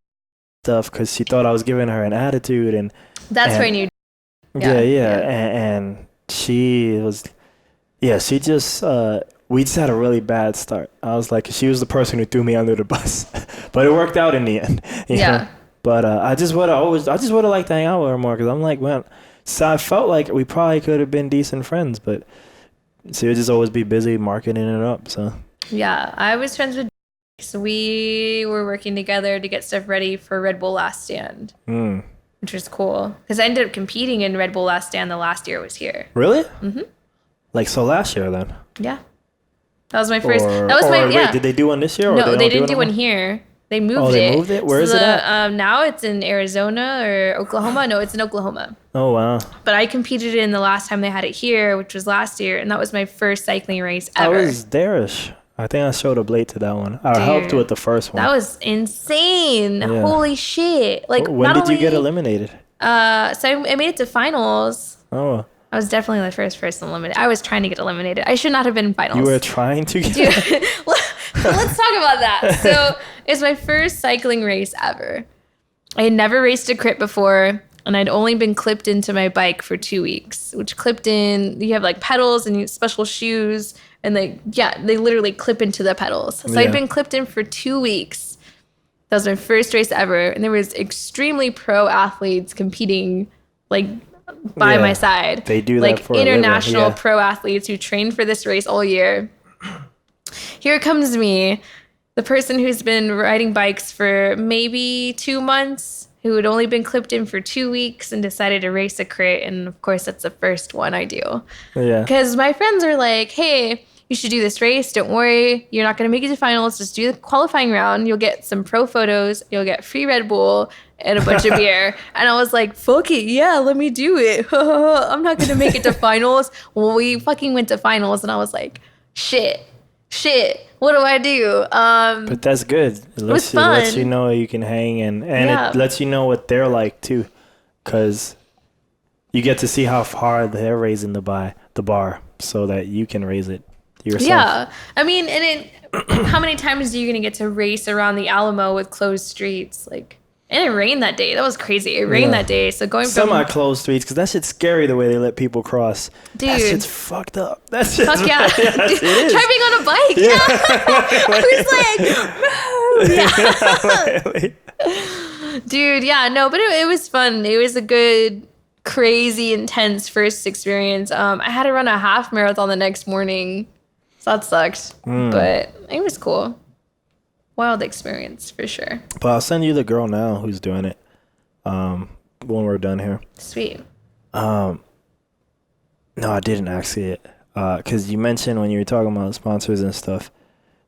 stuff because she thought I was giving her an attitude. And that's when you. Yeah. And she was, she just, we just had a really bad start. I was like, she was the person who threw me under the bus, but it worked out in the end. You know? But I just would have liked to hang out with her more because I'm like, man, so I felt like we probably could have been decent friends, but she would just always be busy marketing it up. So yeah, I was friends with So we were working together to get stuff ready for Red Bull Last Stand, which was cool because I ended up competing in Red Bull Last Stand the last year I was here. Really? Like, so last year then? Yeah. That was my first. That was my. Yeah. Wait, did they do one this year? Or No, they didn't do do one here. They moved it. Oh, they moved it? Where is it at? Now it's in Arizona or Oklahoma. No, it's in Oklahoma. Oh, wow. But I competed in the last time they had it here, which was last year, and that was my first cycling race ever. I was there-ish. I think I showed up late to that one. I helped with the first one. That was insane. Yeah. Holy shit. Like, when did you get eliminated? So I made it to finals. Oh. I was definitely the first person eliminated. I was trying to get eliminated. I should not have been in finals. You were trying to get Dude, let's talk about that. So it's my first cycling race ever. I had never raced a crit before, and I'd only been clipped into my bike for 2 weeks, which clipped in, you have like pedals and special shoes, and they literally clip into the pedals. So I'd been clipped in for 2 weeks. That was my first race ever. And there was extremely pro athletes competing like by my side. They do like that for international a living. pro athletes who trained for this race all year. Here comes me, the person who's been riding bikes for maybe 2 months, who had only been clipped in for 2 weeks and decided to race a crit. And of course, that's the first one I do. Yeah. Because my friends are like, hey, you should do this race. Don't worry. You're not going to make it to finals. Just do the qualifying round. You'll get some pro photos. You'll get free Red Bull and a bunch of beer. And I was like, fuck it. Yeah, let me do it. I'm not going to make it to finals. Well, we fucking went to finals and I was like, shit. What do I do? But that's good. It lets you know you can hang and it lets you know what they're like too. Because you get to see how far they're raising the bar so that you can raise it yourself. Yeah. I mean, how many times are you going to get to race around the Alamo with closed streets? Like, and it rained that day. That was crazy. It rained that day. So going from semi-closed streets, because that shit's scary the way they let people cross. Dude. That shit's fucked up. That shit's fuck yeah. It is. Driving on a bike. I was like, yeah. Dude, yeah, no, but it was fun. It was a good, crazy, intense first experience. I had to run a half marathon the next morning. So that sucked. But it was cool. Wild experience for sure. But I'll send you the girl now who's doing it when we're done here. Sweet. No, I didn't actually. Because you mentioned when you were talking about sponsors and stuff,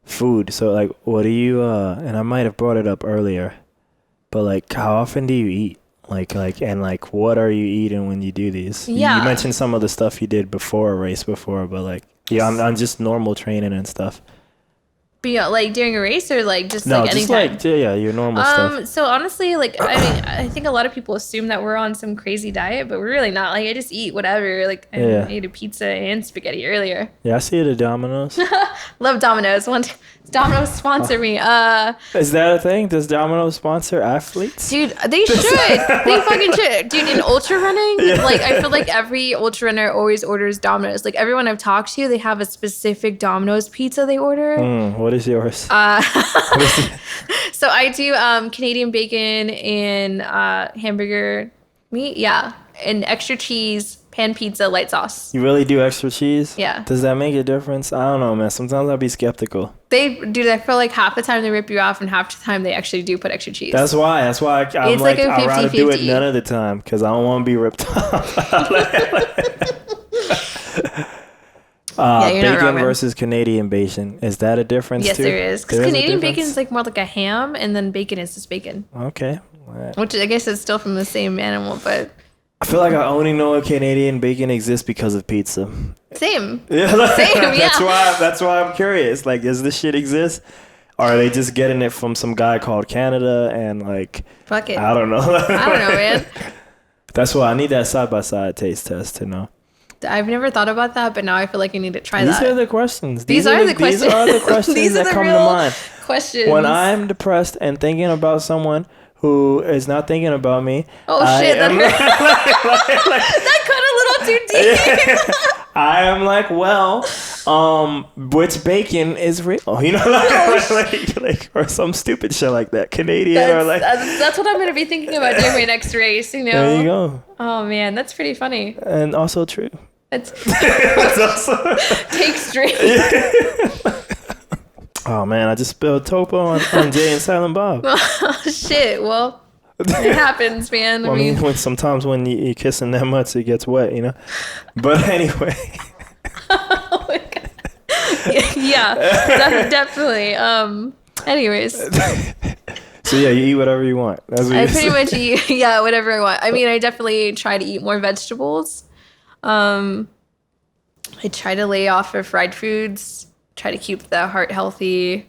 food. So, like, what do you, and I might have brought it up earlier, but, like, how often do you eat? Like, what are you eating when you do these? Yeah. You mentioned some of the stuff you did before a race before, but, like, on just normal training and stuff. But like during a race or like just no, like just anytime? like your normal stuff. So honestly, like I mean, I think a lot of people assume that we're on some crazy diet, but we're really not. Like I just eat whatever. Like I ate a pizza and spaghetti earlier. Yeah, I see it at Domino's. Love Domino's. Domino's sponsor me. Is that a thing? Does Domino's sponsor athletes? Dude, they should. They fucking should. Dude, in ultra running, like I feel like every ultra runner always orders Domino's. Like everyone I've talked to, they have a specific Domino's pizza they order. What is yours? So I do Canadian bacon and hamburger meat, and extra cheese, pan pizza, light sauce. You really do extra cheese? Yeah. Does that make a difference? I don't know, man. Sometimes I'll be skeptical. They do that for like half the time they rip you off, and half the time they actually do put extra cheese. That's why I'm it's like I'd rather do it none of the time because I don't want to be ripped off. Bacon versus Canadian bacon. Is that a difference yes, too? Yes, there is. Because Canadian bacon is like more like a ham, and then bacon is just bacon. Okay. Right. Which I guess is still from the same animal, but... I feel like I only know Canadian bacon exists because of pizza. Same. Yeah, Same, yeah. That's why I'm curious. Like, does this shit exist? Or are they just getting it from some guy called Canada and like... Fuck it. I don't know. I don't know, man. That's why I need that side-by-side taste test to know. I've never thought about that, but now I feel like I need to try that. These are the questions. These are the questions. These are the questions that come to mind. Questions. When I'm depressed and thinking about someone who is not thinking about me. Oh shit! That cut a little too deep. I am like, well, which bacon is real? You know, like or some stupid shit like that. Canadian that's what I'm gonna be thinking about during my next race. You know. There you go. Oh man, that's pretty funny. And also true. That's also take straight. Oh man, I just spilled topo on Jay and Silent Bob. Oh, shit. Well, it happens, man. I mean, sometimes when you're kissing that much, it gets wet, you know. But anyway. Oh my God. Yeah, definitely. Anyways. So yeah, you eat whatever you want. That's what I you pretty say. much eat, yeah, whatever I want. I mean, I definitely try to eat more vegetables. I try to lay off of fried foods, try to keep the heart healthy.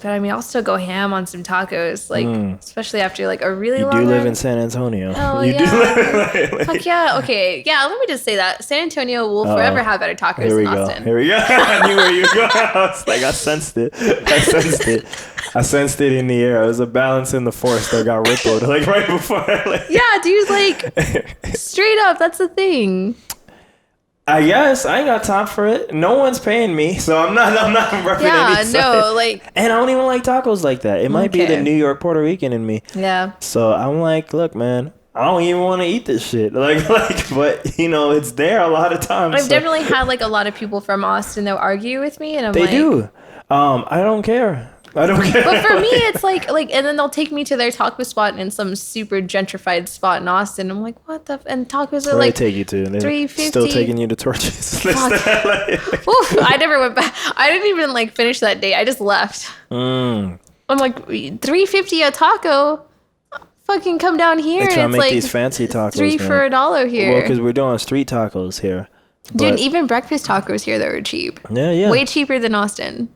But I mean, I'll still go ham on some tacos, like especially after like a really You long do live run. in San Antonio. Oh You yeah. do live Fuck yeah. Okay. Yeah. Let me just say that San Antonio will forever have better tacos Here we than go. Austin. Here we go. I knew where you were going. I was like, I sensed it. I sensed it in the air. It was a balance in the force that got rippled like right before. Yeah, dude. Like straight up, that's the thing. I guess I ain't got time for it. No one's paying me, so I'm not repping Yeah. any No. side. Like. And I don't even like tacos like that. It might be the Okay. New York Puerto Rican in me. Yeah. So I'm like, look, man, I don't even want to eat this shit. Like, but you know, it's there a lot of times. I've so. definitely had like a lot of people from Austin that argue with me, and I'm They like, do. I don't care. I don't care. But for me, it's like, and then they'll take me to their taco spot in some super gentrified spot in Austin. I'm like, what the? And tacos are Where like they take you to? They're $3.50. Still taking you to Torches. Oof, I never went back. I didn't even like finish that day. I just left. I'm like $3.50 a taco. Fucking come down here. They try to and it's make like these fancy tacos. $3 for $1 here. Well, because we're doing street tacos here. Dude, But, even breakfast tacos here that were cheap. yeah. Way cheaper than Austin.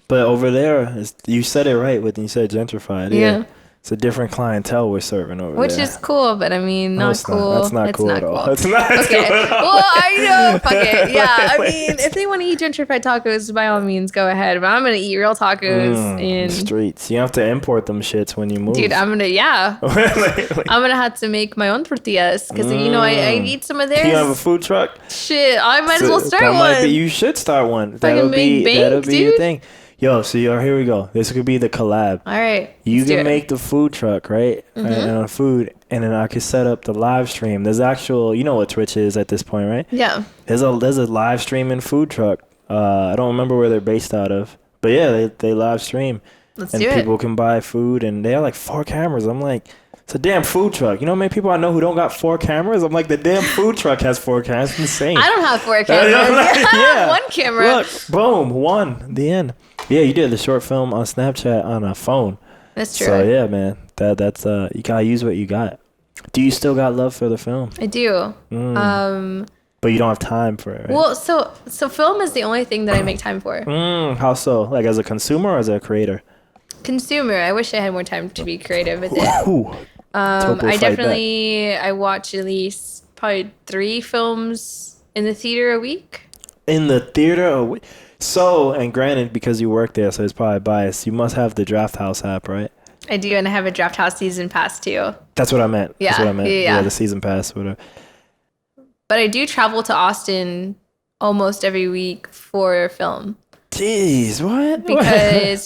But over there, you said it right when you said gentrified. Yeah. It's a different clientele we're serving over Which there. is cool, but I mean, No, not it's cool. That's not It's cool not at all. cool. It's not Okay. cool at all. Well, I know. Fuck it. Yeah. I mean, if they want to eat gentrified tacos, by all means, go ahead. But I'm gonna eat real tacos in. Streets. You have to import them shits when you move. Dude, I'm gonna I'm gonna have to make my own tortillas because you know I eat some of theirs. You have a food truck? Shit, I might as well start that one. might be, you should start one. That'll make bank, your dude. thing. Yo, so here we go. This could be the collab. All right. You let's do can it. make the food truck, right? And food, and then I could set up the live stream. There's actual, you know what Twitch is at this point, right? Yeah. There's a live streaming food truck. I don't remember where they're based out of, but yeah, they live stream. Let's and do it. people can buy food, and they have like 4 cameras. I'm like, it's a damn food truck. You know how many people I know who don't got 4 cameras? I'm like, the damn food truck has 4 cameras. It's insane. I don't have 4 cameras. I have 1 camera. Look, boom, 1. The end. Yeah, you did the short film on Snapchat on a phone. That's true. So yeah, man, that's you gotta use what you got. Do you still got love for the film? I do. But you don't have time for it, right? Well, so film is the only thing that I make time for. How so? Like as a consumer or as a creator? Consumer. I wish I had more time to be creative with it. Ooh. I definitely I watch at least probably 3 films in the theater a week. In the theater? So, and granted, because you work there, so it's probably biased, you must have the Draft House app, right? I do, and I have a Draft House season pass too. That's what I meant. Yeah, That's what I meant. yeah. The season pass, whatever. But I do travel to Austin almost every week for film. Jeez, what?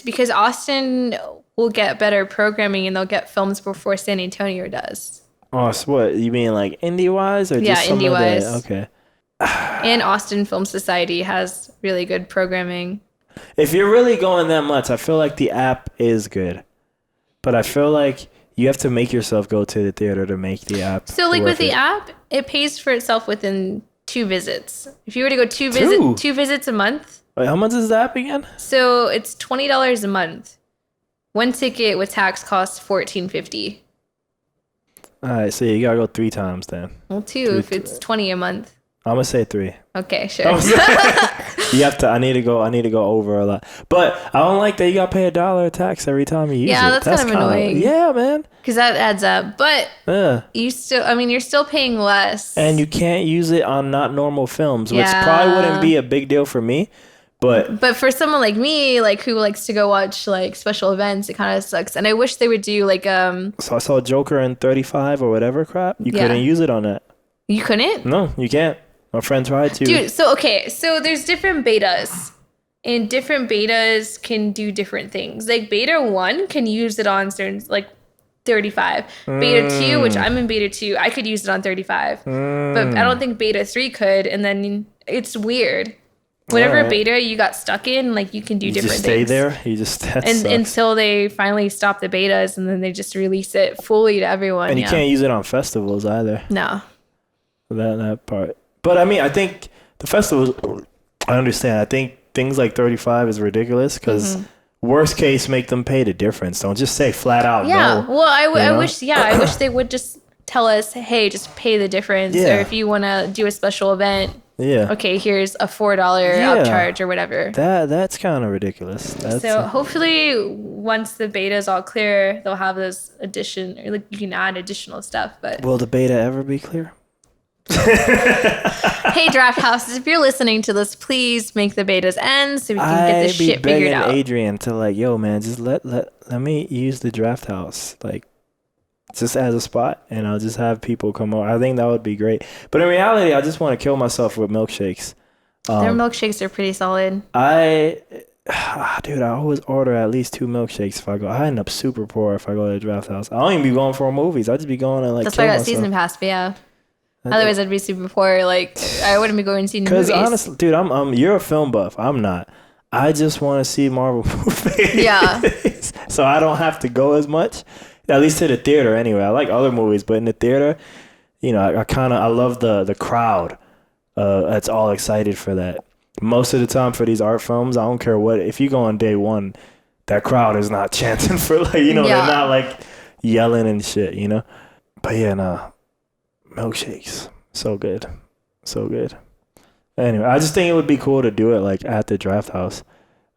Because Austin will get better programming and they'll get films before San Antonio does. Oh, so what? You mean like indie-wise? Or Yeah, just some indie-wise. Of the, okay. And Austin Film Society has really good programming. If you're really going that much, I feel like the app is good. But I feel like you have to make yourself go to the theater to make the app. So like with worth the it. app, it pays for itself within 2 visits. If you were to go 2 visits a month. Wait, how much is the app again? So it's $20 a month. 1 ticket with tax costs $14.50. All right, so you gotta go 3 times then. Well, 2 if it's 20 a month. I'm gonna say 3. Okay, sure. You have to. I need to go over a lot. But I don't like that you gotta pay $1 tax every time you use it. Yeah, that's kind of annoying. Yeah, man. Because that adds up. But Yeah. you're still paying less. And you can't use it on not normal films, which Yeah. probably wouldn't be a big deal for me. But for someone like me, like who likes to go watch like special events, it kind of sucks. And I wish they would do like so I saw Joker in 35 or whatever crap. You Yeah. couldn't use it on that. You couldn't? No, you can't. My friend tried to. Dude, so there's different betas. And different betas can do different things. Like beta 1 can use it on certain like 35. Beta 2, which I'm in beta 2, I could use it on 35. But I don't think beta 3 could, and then it's weird. Whatever Alright. beta you got stuck in, like you can do You different just stay things. there. You just Until they finally stop the betas, and then they just release it fully to everyone. and you can't use it on festivals either. No. That part. But I mean, I think the festivals. I understand. I think things like 35 is ridiculous because worst case, make them pay the difference. Don't just say flat out Yeah. no. Well, I know? wish. Yeah, I wish they would just tell us, hey, just pay the difference, Yeah. or if you want to do a special event, Yeah. okay, here's a $4 upcharge or whatever. That's kind of ridiculous. So hopefully, once the beta is all clear, they'll have those addition, or like you can add additional stuff. But will the beta ever be clear? hey, draft houses, if you're listening to this, please make the betas end so we can get this shit figured out. Adrian to like, yo, man, just let me use the draft house, like, just as a spot, and I'll just have people come over. I think that would be great. But in reality, I just want to kill myself with milkshakes. Their milkshakes are pretty solid. Dude, I always order at least 2 milkshakes if I go. I end up super poor if I go to the draft house. I don't even be going for movies. I just be going to like. That's why I got season pass, but yeah. Otherwise, I'd be super poor. Like, I wouldn't be going to see movies. Because honestly, dude, you're a film buff. I'm not. I just want to see Marvel movies. Yeah. So I don't have to go as much, at least to the theater anyway. I like other movies, but in the theater, you know, I love the crowd. That's all excited for that. Most of the time for these art films, I don't care what. If you go on day one, that crowd is not chanting for like, you know, they're not like yelling and shit, you know. But yeah, nah. Milkshakes, so good. Anyway, I just think it would be cool to do it like at the draft house,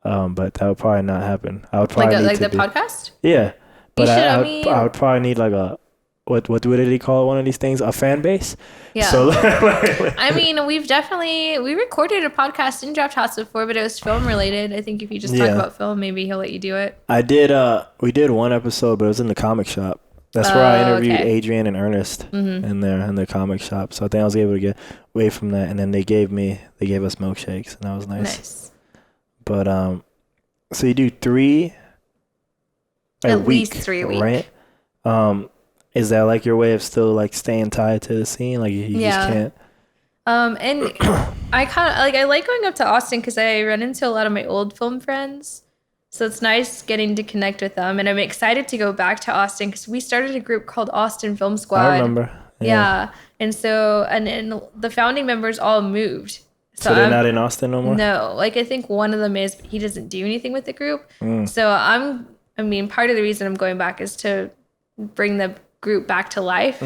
but that would probably not happen. I would probably need to podcast. Yeah, but I would probably need like a what did he call one of these things, a fan base? Yeah. So I mean, we recorded a podcast in draft house before, but it was film related. I think if you just talk about film, maybe he'll let you do it. I did. We did one episode, but it was in the comic shop. That's where I interviewed Adrian and Ernest in their comic shop. So I think I was able to get away from that. And then they gave us milkshakes, and that was nice. But so you do 3 at least 3 a week, right? Is that like your way of still like staying tied to the scene? Like you just can't. And I like going up to Austin because I run into a lot of my old film friends. So it's nice getting to connect with them. And I'm excited to go back to Austin because we started a group called Austin Film Squad. I remember. Yeah. And so, and the founding members all moved. So they're not in Austin no more? No. Like, I think one of them he doesn't do anything with the group. So part of the reason I'm going back is to bring the group back to life.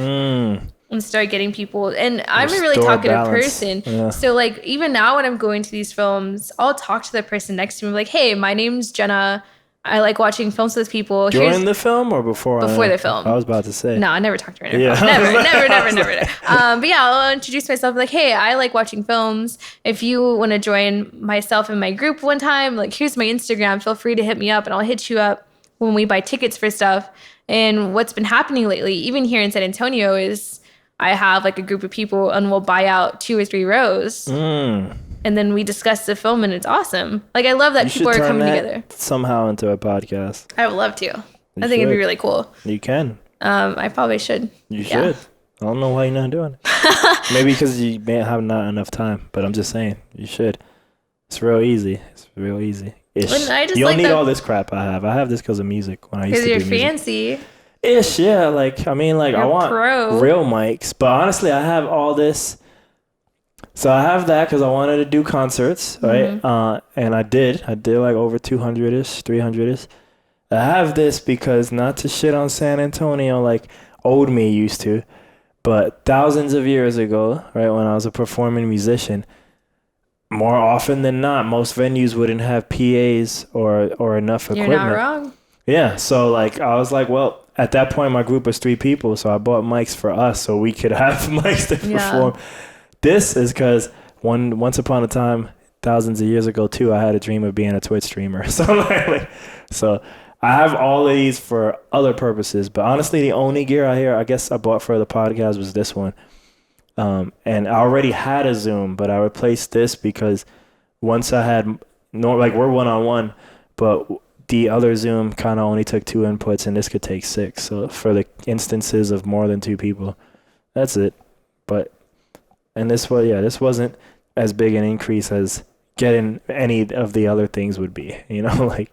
And start getting people, and I'm a really talkative person. Yeah. So like even now when I'm going to these films, I'll talk to the person next to me like, hey, my name's Jenna. I like watching films with people. During the film or before? Before the film. I was about to say. No, I never talked to her. Never. But yeah, I'll introduce myself like, hey, I like watching films. If you want to join myself in my group one time, like here's my Instagram. Feel free to hit me up and I'll hit you up when we buy tickets for stuff. And what's been happening lately, even here in San Antonio, is I have like a group of people and we'll buy out 2 or 3 rows. And then we discuss the film and it's awesome. Like I love that people are coming together. Somehow into a podcast. I would love to. I think it'd be really cool. You can. I probably should. You should. I don't know why you're not doing it. Maybe because you may have not enough time, but I'm just saying you should. It's real easy. Ish. You don't need all this crap I have. I have this because of music. When I used to do music. Because you're fancy. Ish, yeah. Like, I mean, like, You're I want real mics. But honestly, I have all this. So I have that because I wanted to do concerts, right? And I did. I did like over 200-ish, 300-ish. I have this because not to shit on San Antonio like old me used to, but thousands of years ago, right, when I was a performing musician, more often than not, most venues wouldn't have PAs or enough equipment. You're not wrong. Yeah, so like I was like, well, at that point my group was 3 people, so I bought mics for us so we could have mics to perform. This is because once upon a time, thousands of years ago too, I had a dream of being a Twitch streamer. So I have all of these for other purposes, but honestly, the only gear I guess I bought for the podcast was this one. And I already had a Zoom, but I replaced this because once I had we're one-on-one, but the other Zoom kind of only took 2 inputs and this could take 6. So for the instances of more than 2 people, that's it. But, and this wasn't as big an increase as getting any of the other things would be, you know, like,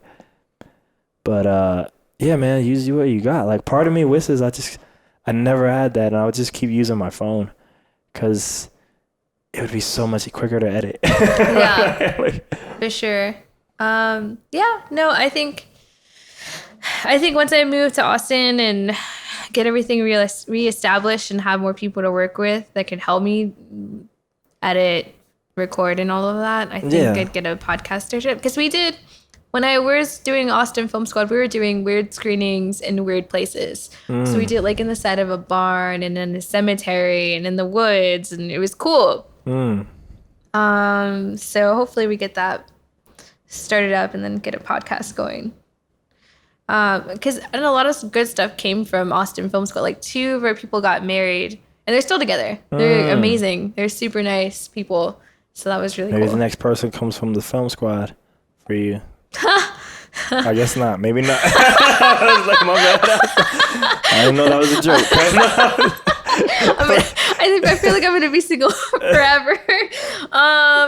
but yeah, man, use what you got. Like, part of me wishes I never had that, and I would just keep using my phone because it would be so much quicker to edit. Yeah, Like, for sure. Yeah, no, I think once I move to Austin and get everything reestablished and have more people to work with that can help me edit, record, and all of that, I think yeah. I'd get a podcastership. Because we did, when I was doing Austin Film Squad, we were doing weird screenings in weird places. So we did like in the side of a barn and in a cemetery and in the woods, and it was cool. So hopefully we get that started up and then get a podcast going. Because and a lot of good stuff came from Austin Film School. Like 2 of our people got married, and they're still together. They're amazing. They're super nice people. So that was really Maybe cool. the next person comes from the film squad for you. I guess not. Maybe not. I was like, my bad. I didn't know that was a joke. I feel like I'm gonna be single forever.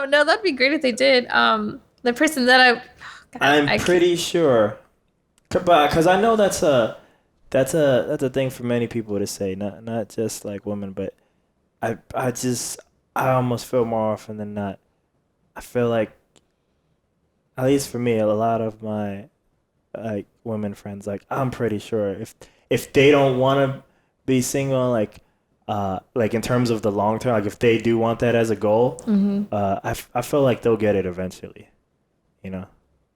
No, that'd be great if they did. The person that I'm pretty sure, because I know that's a thing for many people to say, not just like women, but I almost feel more often than not. I feel like, at least for me, a lot of my like women friends, like I'm pretty sure if they don't want to be single, like in terms of the long term, like if they do want that as a goal, I feel like they'll get it eventually. You know,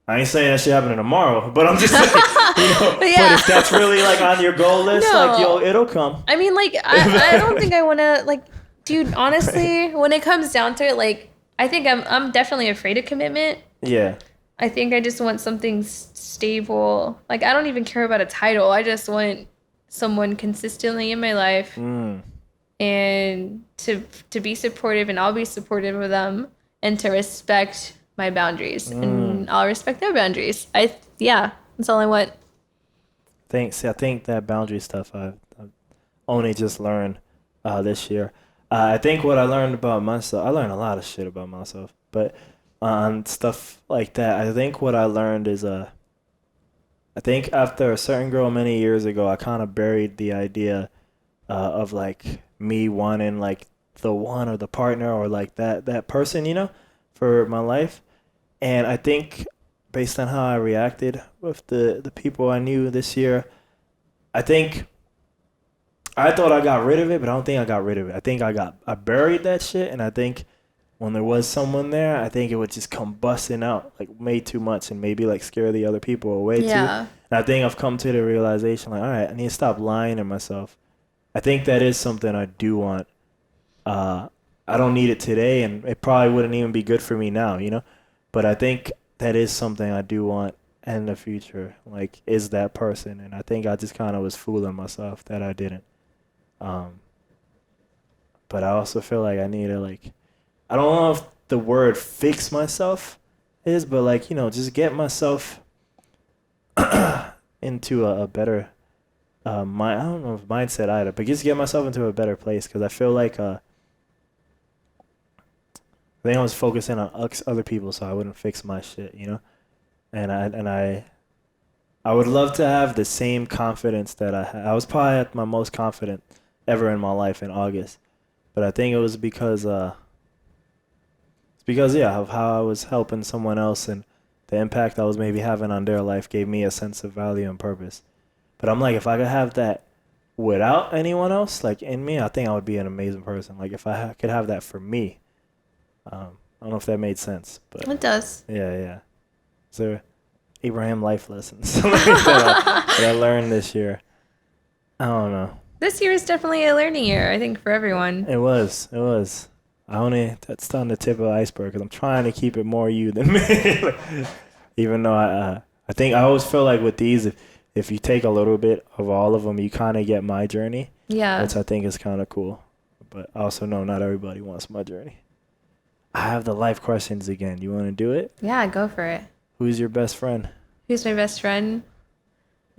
I ain't saying that shit happening tomorrow, but I'm just saying, but if that's really like on your goal list, like it'll come. I mean, like I don't think I want to, like, dude, honestly, when it comes down to it, like I think I'm definitely afraid of commitment. Yeah. I think I just want something stable. Like, I don't even care about a title. I just want someone consistently in my life and to be supportive, and I'll be supportive of them, and to respect my boundaries, and I'll respect their boundaries. That's all I want. Thanks. I think that boundary stuff I've only just learned this year. I think what I learned about myself, I learned a lot of shit about myself, but on stuff like that, I think what I learned is I think after a certain girl many years ago, I kind of buried the idea of like me wanting like the one or the partner or like that person, you know, for my life. And I think based on how I reacted with the people I knew this year, I think I thought I got rid of it, but I don't think I got rid of it. I think I buried that shit, and I think when there was someone there, I think it would just come busting out like way too much and maybe like scare the other people away too. And I think I've come to the realization like, all right, I need to stop lying to myself. I think that is something I do want. I don't need it today, and it probably wouldn't even be good for me now, you know? But I think that is something I do want in the future, like, is that person. And I think I just kind of was fooling myself that I didn't. But I also feel like I need to, like, I don't know if the word fix myself is, but, like, you know, just get myself into a better, I don't know if mindset either, but just get myself into a better place, because I feel like, I think I was focusing on other people so I wouldn't fix my shit, you know? And I would love to have the same confidence that I had. I was probably at my most confident ever in my life in August. But I think it was because of how I was helping someone else, and the impact I was maybe having on their life gave me a sense of value and purpose. But I'm like, if I could have that without anyone else, like, in me, I think I would be an amazing person. Like, if I could have that for me. I don't know if that made sense, but it does. Yeah. So, Abraham life lessons that I learned this year. I don't know. This year is definitely a learning year, I think, for everyone. It was. That's on the tip of the iceberg, because I'm trying to keep it more you than me. Even though I think I always feel like with these, if you take a little bit of all of them, you kind of get my journey. Yeah. Which I think is kind of cool. But I also know not everybody wants my journey. I have the life questions again. You want to do it? Yeah, go for it. Who's your best friend? Who's my best friend?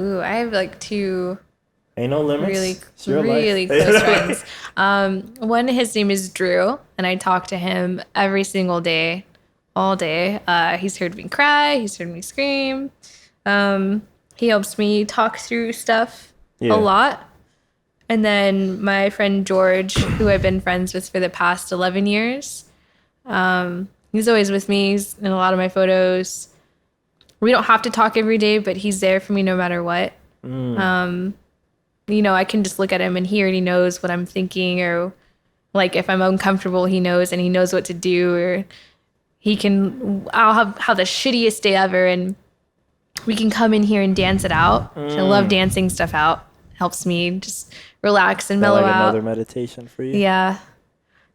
Ooh, I have like 2 Ain't no limits. really close friends. One, his name is Drew, and I talk to him every single day, all day. He's heard me cry. He's heard me scream. He helps me talk through stuff a lot. And then my friend George, who I've been friends with for the past 11 years, he's always with me. He's in a lot of my photos. We don't have to talk every day, but he's there for me no matter what. You know, I can just look at him and he already knows what I'm thinking, or like if I'm uncomfortable, he knows and he knows what to do, or I'll have the shittiest day ever and we can come in here and dance it out. I love dancing stuff out. Helps me just relax and mellow like out. Another meditation for you? Yeah.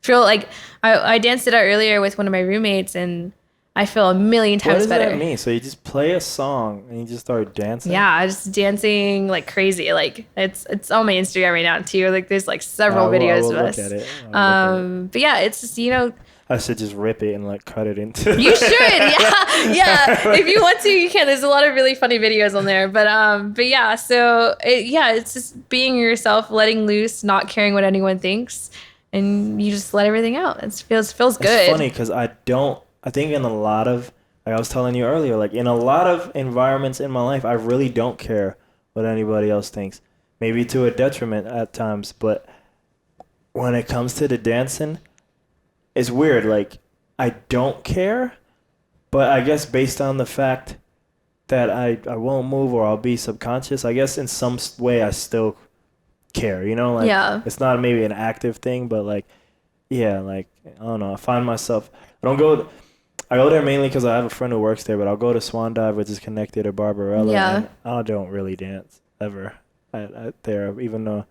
Feel like I danced it out earlier with one of my roommates and I feel a million times better. What does that mean? So you just play a song and you just start dancing? Yeah, just dancing like crazy. Like it's on my Instagram right now too. Like there's like several videos of us. Look at it. But yeah, it's just, you know, I should just rip it and like cut it into. You should, yeah. If you want to, you can. There's a lot of really funny videos on there, but yeah. So it's just being yourself, letting loose, not caring what anyone thinks, and you just let everything out. It feels good. It's funny because I think in a lot of, like I was telling you earlier, like in a lot of environments in my life, I really don't care what anybody else thinks. Maybe to a detriment at times, but when it comes to the dancing, it's weird. Like I don't care, but I guess based on the fact that I won't move or I'll be subconscious, I guess in some way I still care, you know? Like it's not maybe an active thing, but like, yeah, like, I don't know. I find myself, I go there mainly because I have a friend who works there, but I'll go to Swan Dive, which is connected to Barbarella. Yeah. And I don't really dance ever there, even though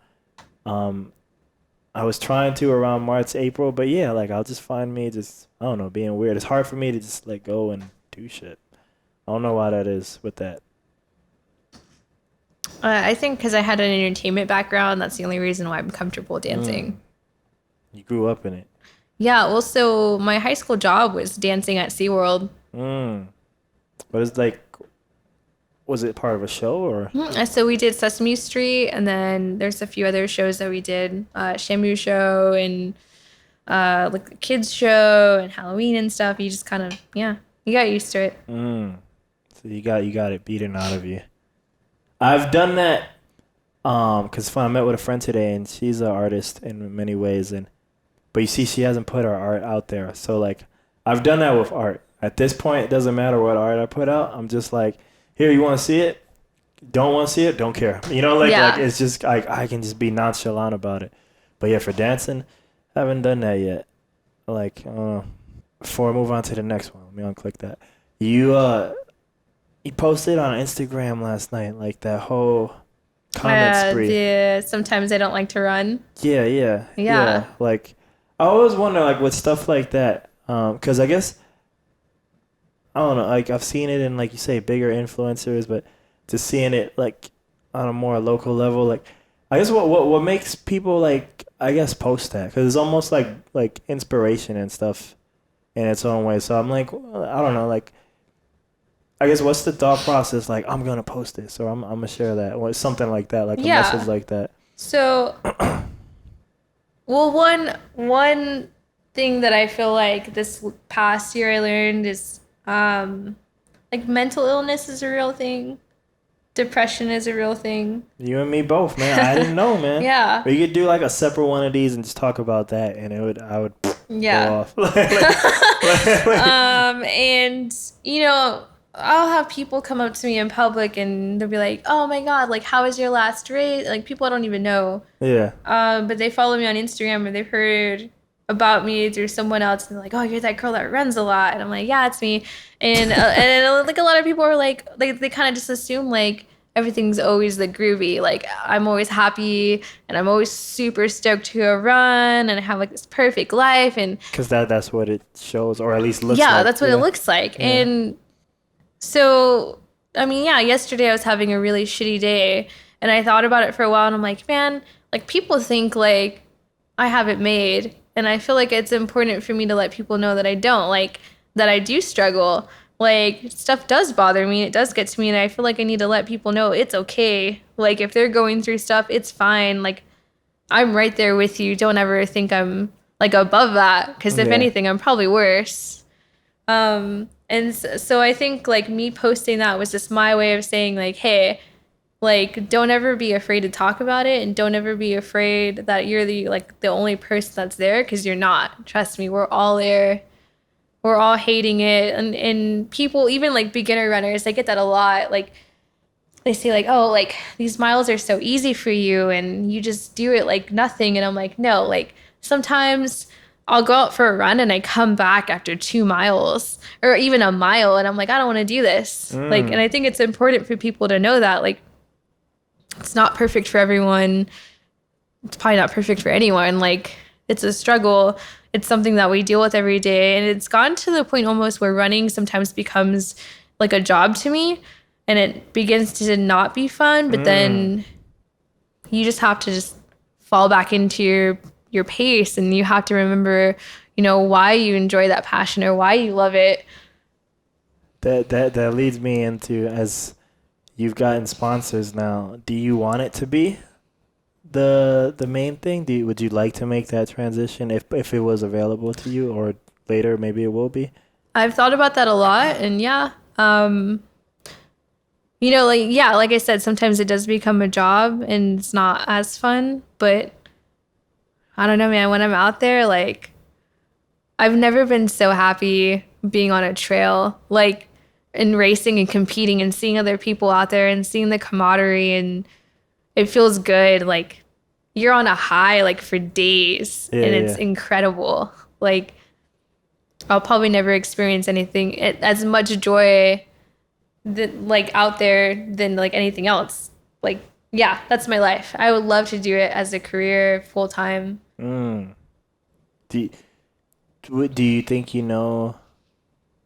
I was trying to around March, April, but yeah, like I'll just find me just, I don't know, being weird. It's hard for me to just like go and do shit. I don't know why that is with that. I think because I had an entertainment background, that's the only reason why I'm comfortable dancing. You grew up in it. Yeah, well, so my high school job was dancing at SeaWorld. But it's like, was it part of a show or? So we did Sesame Street, and then there's a few other shows that we did. Shamu show and like the kids show and Halloween and stuff. You just kind of, you got used to it. So you got it beaten out of you. I've done that because I met with a friend today, and she's an artist in many ways, but you see, she hasn't put her art out there. So like, I've done that with art. At this point, it doesn't matter what art I put out. I'm just like, here, you want to see it? Don't want to see it? Don't care. You know, like it's just I can just be nonchalant about it. But yeah, for dancing, I haven't done that yet. Like, before I move on to the next one, let me unclick that. You posted on Instagram last night, like that whole comment spree. Sometimes I don't like to run. Yeah. Like, I always wonder, like, with stuff like that, because I guess, I don't know, like, I've seen it in, like you say, bigger influencers, but just seeing it, like, on a more local level, like, I guess what makes people, like, I guess, post that? Because it's almost like inspiration and stuff in its own way. So I'm like, I don't know, like, I guess what's the thought process? Like, I'm going to post this, or I'm going to share that, or something like that, like a message like that. So, well, one thing that I feel like this past year I learned is, like, mental illness is a real thing. Depression is a real thing. You and me both, man. I didn't know, man. Yeah. We could do like a separate one of these and just talk about that, and I would go off. And you know, I'll have people come up to me in public and they'll be like, "Oh my God, like how was your last race?" Like people I don't even know. Yeah. But they follow me on Instagram or they've heard about me through someone else and they're like, "Oh, you're that girl that runs a lot." And I'm like, "Yeah, it's me." And like a lot of people are like, they kind of just assume like everything's always the groovy. Like I'm always happy and I'm always super stoked to go run and I have like this perfect life. And because that's what it shows, or at least looks like. Yeah, that's what it looks like. Yeah. And so, I mean, yeah, yesterday I was having a really shitty day and I thought about it for a while and I'm like, man, like people think like I have it made. And I feel like it's important for me to let people know that I don't, like that I do struggle. Like stuff does bother me. It does get to me. And I feel like I need to let people know it's okay. Like if they're going through stuff, it's fine. Like I'm right there with you. Don't ever think I'm like above that. Because if anything, I'm probably worse. And so I think like me posting that was just my way of saying like, hey, like don't ever be afraid to talk about it and don't ever be afraid that you're the only person that's there because you're not. Trust me, we're all there. We're all hating it. And people, even like beginner runners, I get that a lot. Like they say like, oh, like these miles are so easy for you and you just do it like nothing. And I'm like, no, like sometimes I'll go out for a run and I come back after 2 miles or even a mile and I'm like, I don't want to do this. Like, and I think it's important for people to know that like it's not perfect for everyone. It's probably not perfect for anyone. Like it's a struggle. It's something that we deal with every day. And it's gotten to the point almost where running sometimes becomes like a job to me and it begins to not be fun, but then you just have to just fall back into your pace and you have to remember, you know, why you enjoy that passion or why you love it. That leads me into, as you've gotten sponsors now, do you want it to be the main thing? Would you like to make that transition if it was available to you, or later maybe it will be? I've thought about that a lot and yeah, you know, like yeah, like I said, sometimes it does become a job and it's not as fun, but I don't know, man, when I'm out there, like I've never been so happy being on a trail, like in racing and competing and seeing other people out there and seeing the camaraderie and it feels good. Like you're on a high like for days Yeah, and it's yeah. incredible. Like I'll probably never experience anything as much joy that like out there than like anything else. Like yeah, that's my life. I would love to do it as a career full time. Mm. Do do you think you know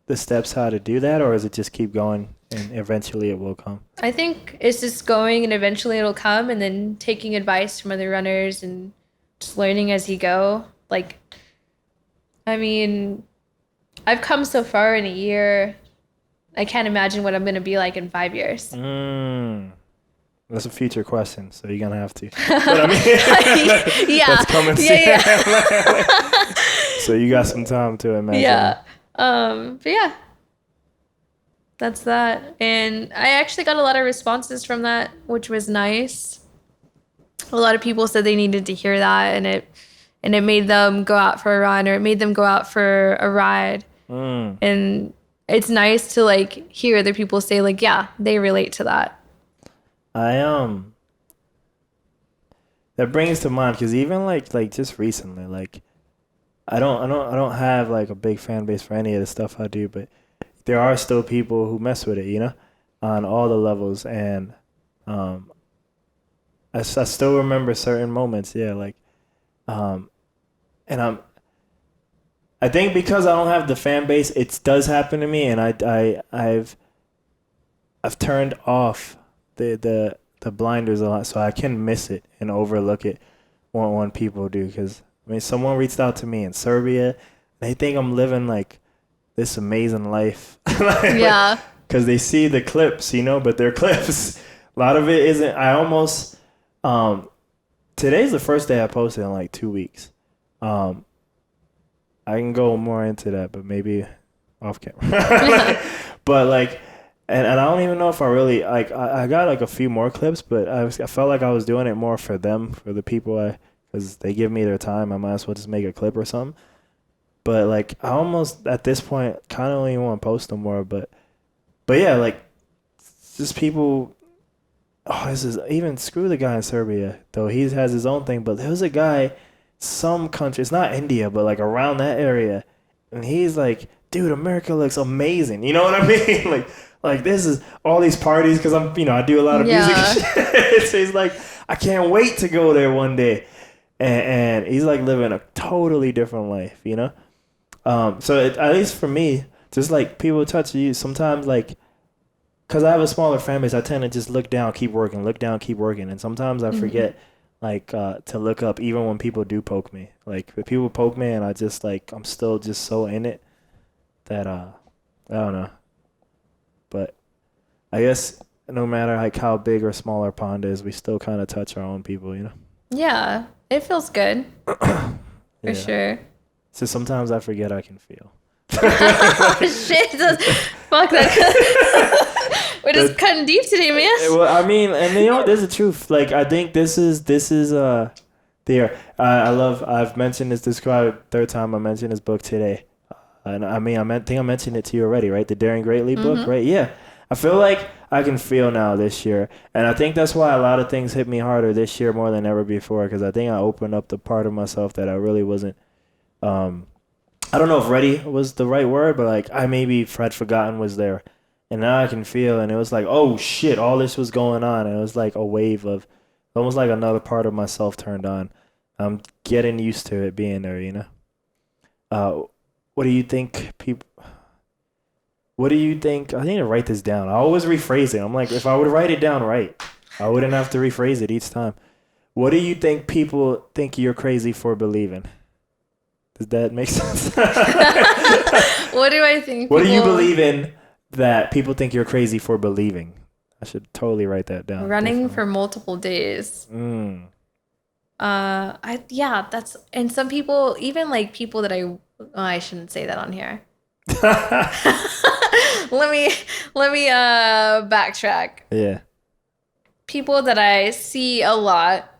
the steps how to do that, or is it just keep going and eventually it will come? I think it's just going and eventually it'll come and then taking advice from other runners and just learning as you go. Like, I mean, I've come so far in a year. I can't imagine what I'm going to be like in 5 years. That's a future question, so you're gonna have to. But I mean, Yeah. let's come and see. Yeah. So you got some time to imagine. Yeah. But yeah, that's that. And I actually got a lot of responses from that, which was nice. A lot of people said they needed to hear that and it made them go out for a run or it made them go out for a ride. And it's nice to like hear other people say like, yeah, they relate to that. That brings to mind, because even like just recently, like I don't have like a big fan base for any of the stuff I do, but there are still people who mess with it, you know, on all the levels. And I still remember certain moments, yeah, like and I think because I don't have the fan base, it does happen to me, and I've turned off the blinders a lot, so I can miss it and overlook it when people do. Because I mean, someone reached out to me in Serbia, and they think I'm living like this amazing life. Yeah. Because they see the clips, you know, but they're clips. A lot of it isn't. I almost today's the first day I posted in like 2 weeks. I can go more into that, but maybe off camera. But like, and I don't even know if I really like. I got like a few more clips, but I felt like I was doing it more for them, for the people because they give me their time. I might as well just make a clip or something. But like, I almost at this point kind of don't even want to post no more. But yeah, like, just people. Oh, this is even screw the guy in Serbia though. He has his own thing, but there was a guy, some country. It's not India, but like around that area, and he's like, dude, America looks amazing. You know what I mean? Like this is all these parties because I do a lot of music. And shit. So he's like, I can't wait to go there one day, and he's like living a totally different life, you know. So at least for me, just like people touch you sometimes, like, because I have a smaller fan base, I tend to just look down, keep working, look down, keep working, and sometimes I forget like to look up even when people do poke me. Like if people poke me and I just like I'm still just so in it that I don't know. But I guess no matter like how big or small our pond is, we still kind of touch our own people, you know? Yeah. It feels good. For sure. So sometimes I forget I can feel. Shit. Fuck that. We're just cutting deep today, man. Well, I mean, and you know, there's the truth. Like, I think this is there. I've mentioned this probably third time I mentioned this book today. And I mean, think I mentioned it to you already, right? The Daring Greatly book, right? Yeah. I feel like I can feel now this year. And I think that's why a lot of things hit me harder this year more than ever before, because I think I opened up the part of myself that I really wasn't, I don't know if ready was the right word, but like I maybe had forgotten was there. And now I can feel, and it was like, oh shit, all this was going on. And it was like a wave of, almost like another part of myself turned on. I'm getting used to it being there, you know? What do you think What do you think? I need to write this down. I always rephrase it. I'm like, if I would write it down right, I wouldn't have to rephrase it each time. What do you think people think you're crazy for believing? Does that make sense? What do I think? What do you believe in that people think you're crazy for believing? I should totally write that down. Running for multiple days. That's, and some people, even like people that I shouldn't say that on here. let me backtrack. Yeah. People that I see a lot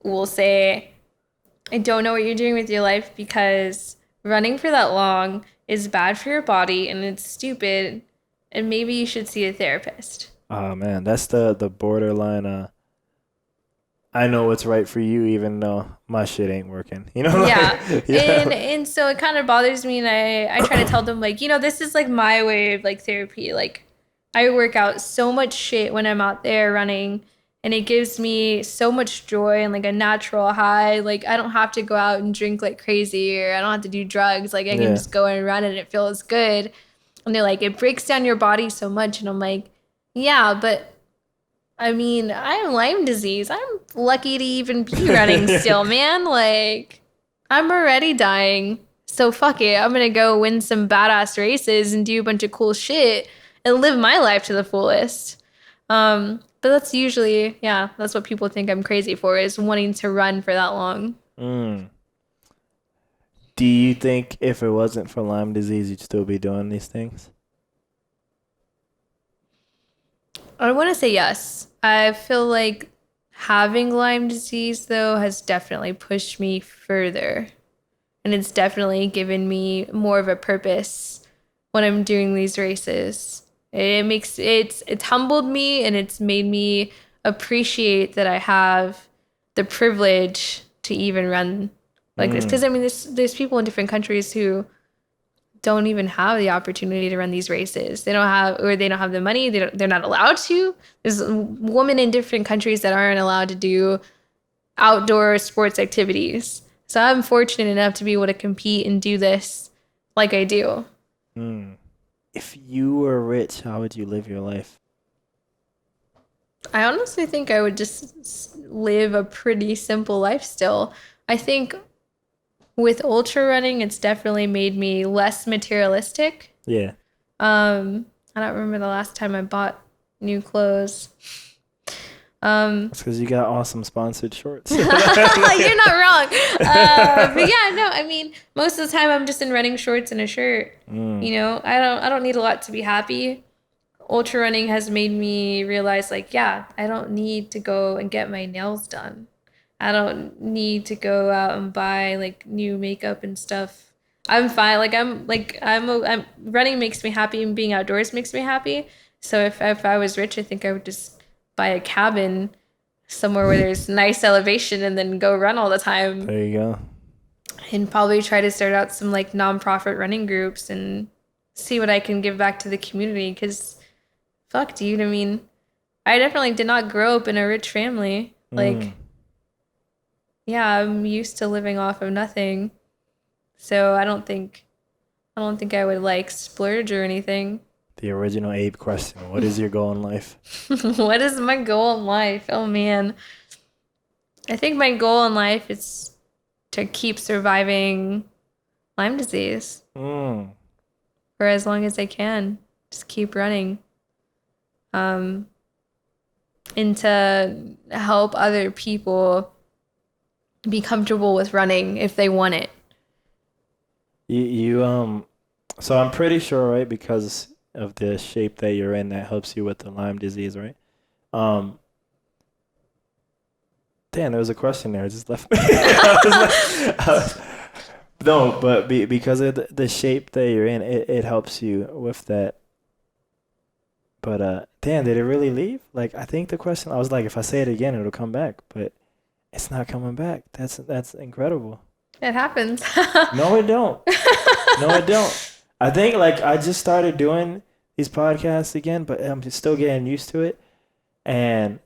will say, I don't know what you're doing with your life because running for that long is bad for your body and it's stupid and maybe you should see a therapist. Oh man, that's the borderline. I know what's right for you, even though my shit ain't working. You know? Yeah. And so it kind of bothers me, and I try to tell them, like, you know, this is like my way of like therapy. Like, I work out so much shit when I'm out there running, and it gives me so much joy and like a natural high. Like, I don't have to go out and drink like crazy, or I don't have to do drugs. Like, I can just go and run and it feels good. And they're like, it breaks down your body so much. And I'm like, yeah, but I mean, I have Lyme disease. I'm lucky to even be running still, man. Like, I'm already dying. So fuck it. I'm going to go win some badass races and do a bunch of cool shit and live my life to the fullest. But that's usually, that's what people think I'm crazy for, is wanting to run for that long. Do you think if it wasn't for Lyme disease, you'd still be doing these things? I want to say yes. I feel like having Lyme disease, though, has definitely pushed me further. And it's definitely given me more of a purpose when I'm doing these races. It's humbled me, and it's made me appreciate that I have the privilege to even run like this. Because, I mean, there's people in different countries who don't even have the opportunity to run these races. They don't have the money. They're not allowed to. There's women in different countries that aren't allowed to do outdoor sports activities. So I'm fortunate enough to be able to compete and do this like I do. If you were rich, how would you live your life? I honestly think I would just live a pretty simple life still. I think with ultra running, it's definitely made me less materialistic. Yeah. I don't remember the last time I bought new clothes. That's because you got awesome sponsored shorts. You're not wrong. But yeah, no, I mean, most of the time I'm just in running shorts and a shirt. You know, I don't need a lot to be happy. Ultra running has made me realize, like, I don't need to go and get my nails done. I don't need to go out and buy like new makeup and stuff. I'm fine. I'm running makes me happy, and being outdoors makes me happy. So if I was rich, I think I would just buy a cabin somewhere where there's nice elevation and then go run all the time. There you go. And probably try to start out some like nonprofit running groups and see what I can give back to the community. Because fuck, dude, I mean, I definitely did not grow up in a rich family. Like, I'm used to living off of nothing. So I don't think I would like splurge or anything. The original Abe question. What is your goal in life? What is my goal in life? Oh man. I think my goal in life is to keep surviving Lyme disease. For as long as I can. Just keep running. And to help other people be comfortable with running if they want it. You So I'm pretty sure, right, because of the shape that you're in, that helps you with the Lyme disease, right? Um, Damn, there was a question there. It just left me. No, but because of the shape that you're in, it helps you with that. But damn, did it really leave? Like, I think the question, I was like, if I say it again, it'll come back, but it's not coming back. That's incredible. It happens. No, it don't. No, it don't. I think like I just started doing these podcasts again, but I'm still getting used to it. And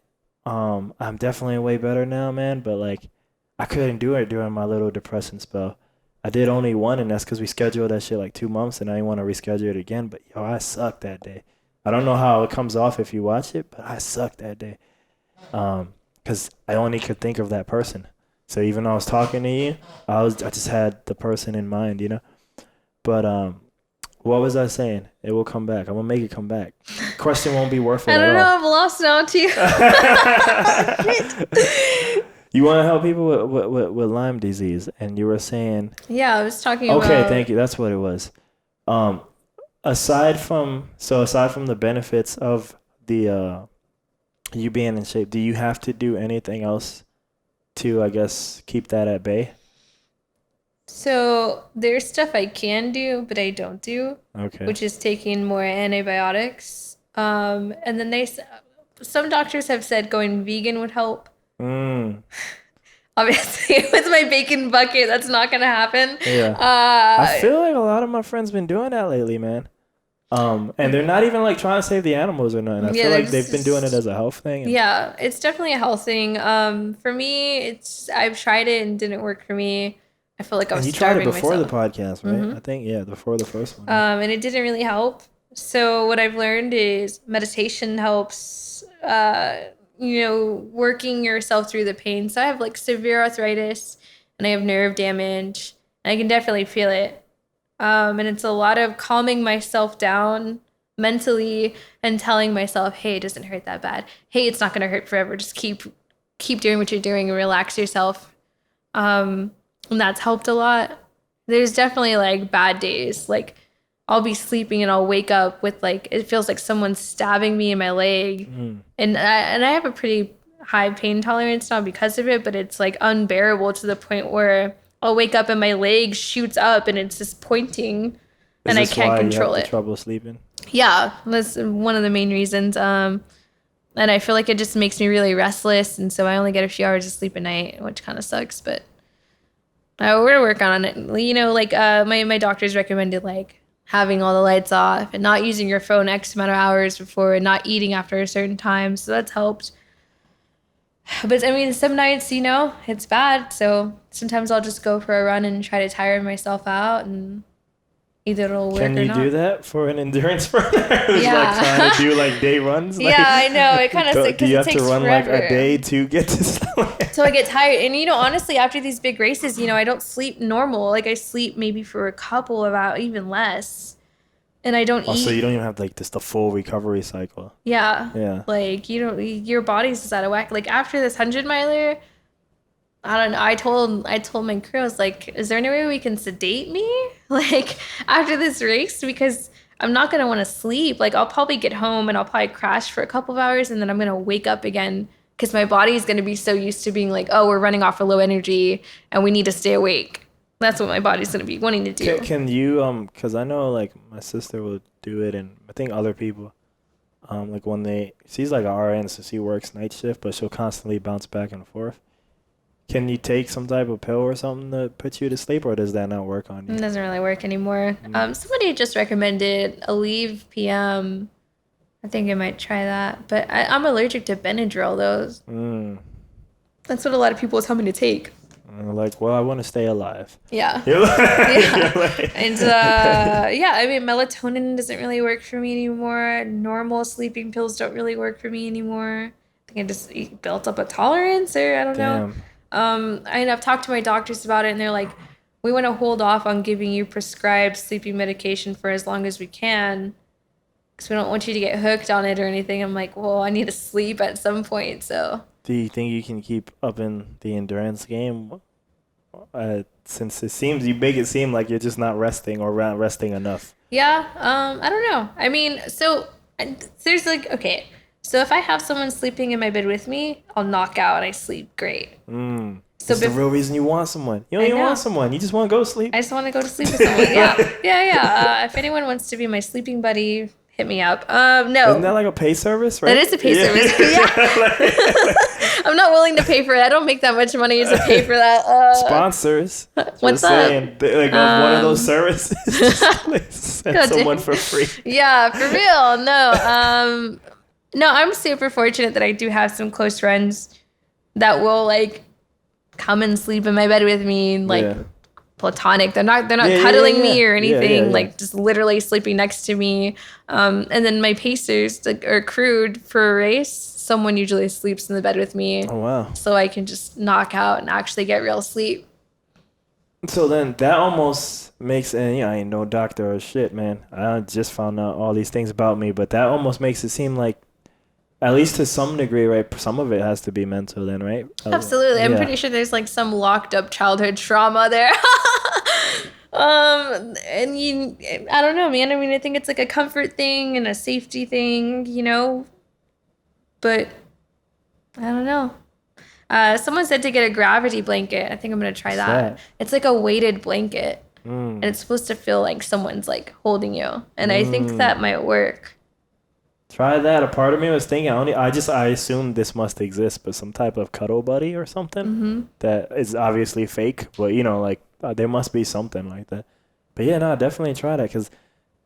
I'm definitely way better now, man. But like I couldn't do it during my little depression spell. I did only one, and that's because we scheduled that shit like 2 months, and I didn't want to reschedule it again. But yo, I sucked that day. I don't know how it comes off if you watch it, but I sucked that day. Because I only could think of that person. So even though I was talking to you, I just had the person in mind, you know. But what was I saying? It will come back. I'm gonna make it come back. Question won't be worth it I don't at know. all. I'm lost now too. You want to help people with Lyme disease, and you were saying, Yeah, I was talking okay, about. thank you. That's what it was. Um, aside from the benefits of the you being in shape, do you have to do anything else to, I guess, keep that at bay? So there's stuff I can do, but I don't do, Okay. which is taking more antibiotics. And then some doctors have said going vegan would help. Mm, Obviously, with my bacon bucket, that's not gonna happen. yeah. I feel like a lot of my friends been doing that lately, man. And they're not even like trying to save the animals or nothing. I Yeah, feel they're like they've been doing it as a health thing. And yeah, it's definitely a health thing. For me, I've tried it and didn't work for me. I felt like I was you tried it starving before the myself. podcast, right? I think, yeah, before the first one. And it didn't really help. So what I've learned is meditation helps. Working yourself through the pain. So I have like severe arthritis, and I have nerve damage. And I can definitely feel it. And it's a lot of calming myself down mentally and telling myself, "Hey, it doesn't hurt that bad. Hey, it's not gonna hurt forever. Just keep doing what you're doing and relax yourself." And that's helped a lot. There's definitely like bad days. Like I'll be sleeping and I'll wake up with like it feels like someone's stabbing me in my leg, and I have a pretty high pain tolerance now because of it, but it's like unbearable to the point where I'll wake up and my leg shoots up and it's just pointing, Is and I this can't why you control have the it. trouble sleeping? Yeah, that's one of the main reasons. And I feel like it just makes me really restless, and so I only get a few hours of sleep a night, which kind of sucks. But we're gonna work on it. Like my doctors recommended like having all the lights off and not using your phone X amount of hours before, and not eating after a certain time. So that's helped. But I mean, some nights, it's bad. So sometimes I'll just go for a run and try to tire myself out, and either it'll work Can or you do not. that for an endurance runner who's like Yeah. trying to do like day runs? Like, Yeah, I know. It kind of do sucks because you it have to takes run forever. like a day to get to sleep? So I get tired. And, honestly, after these big races, I don't sleep normal. Like, I sleep maybe for a couple of hours, even less. And I don't Also, you eat. don't even have like this the full recovery cycle. Yeah. Yeah. Like, your body's just out of whack. Like, after this 100-miler, I don't know. I told my crew, I was like, is there any way we can sedate me? Like, after this race? Because I'm not going to want to sleep. Like, I'll probably get home and I'll probably crash for a couple of hours, and then I'm going to wake up again because my body is going to be so used to being like, oh, we're running off for low energy and we need to stay awake. That's what my body's going to be wanting to do. Can you because I know like my sister will do it, and I think other people like when she's like a RN, so she works night shift, but she'll constantly bounce back and forth. Can you take some type of pill or something to put you to sleep, or does that not work on It you? doesn't really work anymore. Somebody just recommended aLrboosh PM. I think I might try that. But I'm allergic to Benadryl, though. Mm. That's what a lot of people tell me to take. Like, well, I want to stay alive. Yeah. You're like, Yeah. you're like- And yeah, I mean, melatonin doesn't really work for me anymore. Normal sleeping pills don't really work for me anymore. I think I just built up a tolerance, or I don't know. Damn. I've talked to my doctors about it, and they're like, we want to hold off on giving you prescribed sleeping medication for as long as we can, because we don't want you to get hooked on it or anything. I'm like, well, I need to sleep at some point, so. Do you think you can keep up in the endurance game? Since you make it seem like you're just not resting or resting enough. Yeah, I don't know. I mean, so there's like, okay, so if I have someone sleeping in my bed with me, I'll knock out and I sleep great. So It's the real reason you want someone. You don't I even know. want someone. You just want to go to sleep. I just want to go to sleep with someone. Yeah, yeah. If anyone wants to be my sleeping buddy, hit me up. No. Isn't that like a pay service, right? That is a pay service. Yeah. I'm not willing to pay for it. I don't make that much money to pay for that. Sponsors. What's just up? saying, like one of those services. Send someone for free. Yeah, for real. No, I'm super fortunate that I do have some close friends that will like come and sleep in my bed with me, like platonic. They're not cuddling me or anything. Like just literally sleeping next to me. And then my pacers are crewed for a race. Someone usually sleeps in the bed with me. Oh wow! So I can just knock out and actually get real sleep. So then that almost makes, and I ain't no doctor or shit, man. I just found out all these things about me, but that almost makes it seem like, at least to some degree, right? Some of it has to be mental then, right? Absolutely. I'm pretty sure there's like some locked up childhood trauma there. I don't know, man. I mean, I think it's like a comfort thing and a safety thing, but I don't know. Someone said to get a gravity blanket. I think I'm going to try that. It's like a weighted blanket and it's supposed to feel like someone's like holding you. And I think that might work. Try that. A part of me was thinking, I assumed this must exist, but some type of cuddle buddy or something that is obviously fake, but there must be something like that. But yeah, no, definitely try that, because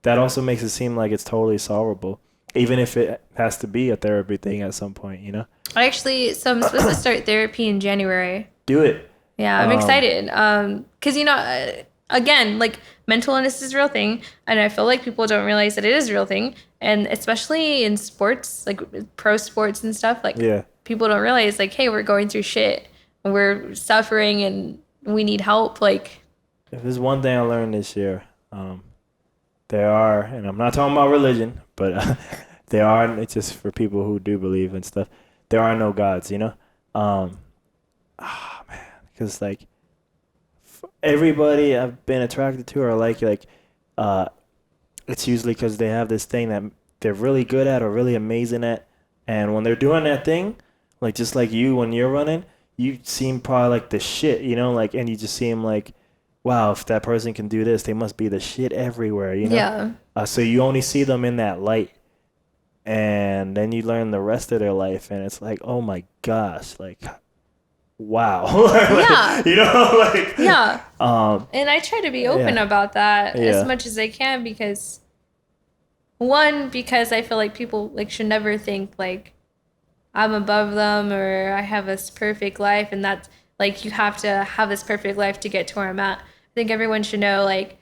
that also makes it seem like it's totally solvable, even if it has to be a therapy thing at some point, So I'm supposed to start therapy in January. Do it. Yeah, I'm excited. Because, again, like mental illness is a real thing. And I feel like people don't realize that it is a real thing. And especially in sports, like pro sports and stuff, people don't realize like, hey, we're going through shit and we're suffering and we need help. Like, if there's one thing I learned this year, there are, and I'm not talking about religion, but there are, it's just for people who do believe and stuff, there are no gods, man, because like everybody I've been attracted to are like it's usually because they have this thing that they're really good at or really amazing at, and when they're doing that thing, like just like you when you're running, you seem probably like the shit, and you just seem like, wow, if that person can do this, they must be the shit everywhere, Yeah. So you only see them in that light, and then you learn the rest of their life, and it's like, oh my gosh, like, wow. Yeah. Yeah. And I try to be open about that as much as I can, because I feel like people like should never think like I'm above them or I have this perfect life, and that's like you have to have this perfect life to get to where I'm at. I think everyone should know, like,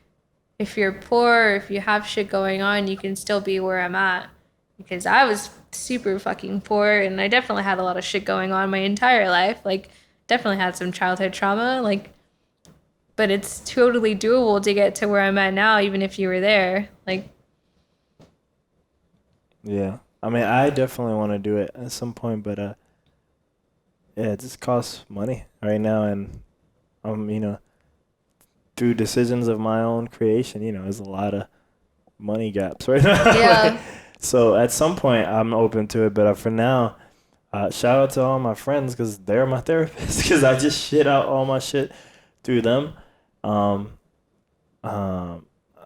if you're poor or if you have shit going on, you can still be where I'm at, because I was super fucking poor and I definitely had a lot of shit going on my entire life. Like, definitely had some childhood trauma, like, but it's totally doable to get to where I'm at now, even if you were there. Like, yeah, I mean, I definitely want to do it at some point, but yeah, it just costs money right now, and through decisions of my own creation, there's a lot of money gaps right now. Yeah. So at some point, I'm open to it, but for now, shout out to all my friends, because they're my therapists, because I just shit out all my shit through them.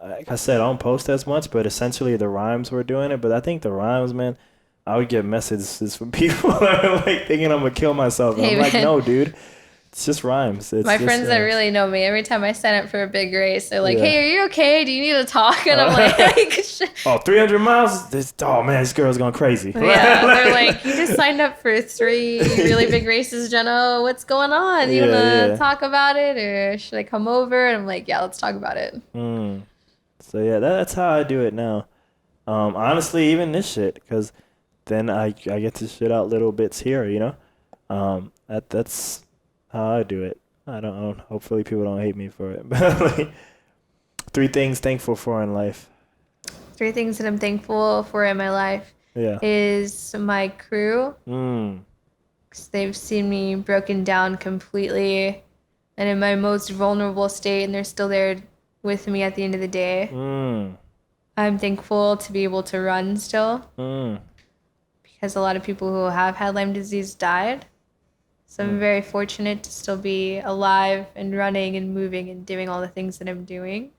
Like I said, I don't post as much, but essentially the rhymes were doing it. But I think the rhymes, man, I would get messages from people that are like thinking I'm gonna kill myself. And I'm like, no, dude, it's just rhymes. It's my just friends that really know me, every time I sign up for a big race, they're like, hey, are you okay? Do you need to talk? And I'm like, 300 miles? Oh, man, this girl's going crazy. Yeah, they're like, you just signed up for 3 really big races, Jenna. What's going on? You want to talk about it, or should I come over? And I'm like, yeah, let's talk about it. So, yeah, that's how I do it now. Honestly, even this shit, because then I get to shit out little bits here, That's how I do it. I don't hopefully people don't hate me for it. But like, 3 things thankful for in life. 3 things that I'm thankful for in my life is my crew. 'Cause they've seen me broken down completely. and in my most vulnerable state, and they're still there with me at the end of the day. I'm thankful to be able to run still because a lot of people who have had Lyme disease died. So I'm very fortunate to still be alive and running and moving and doing all the things that I'm doing.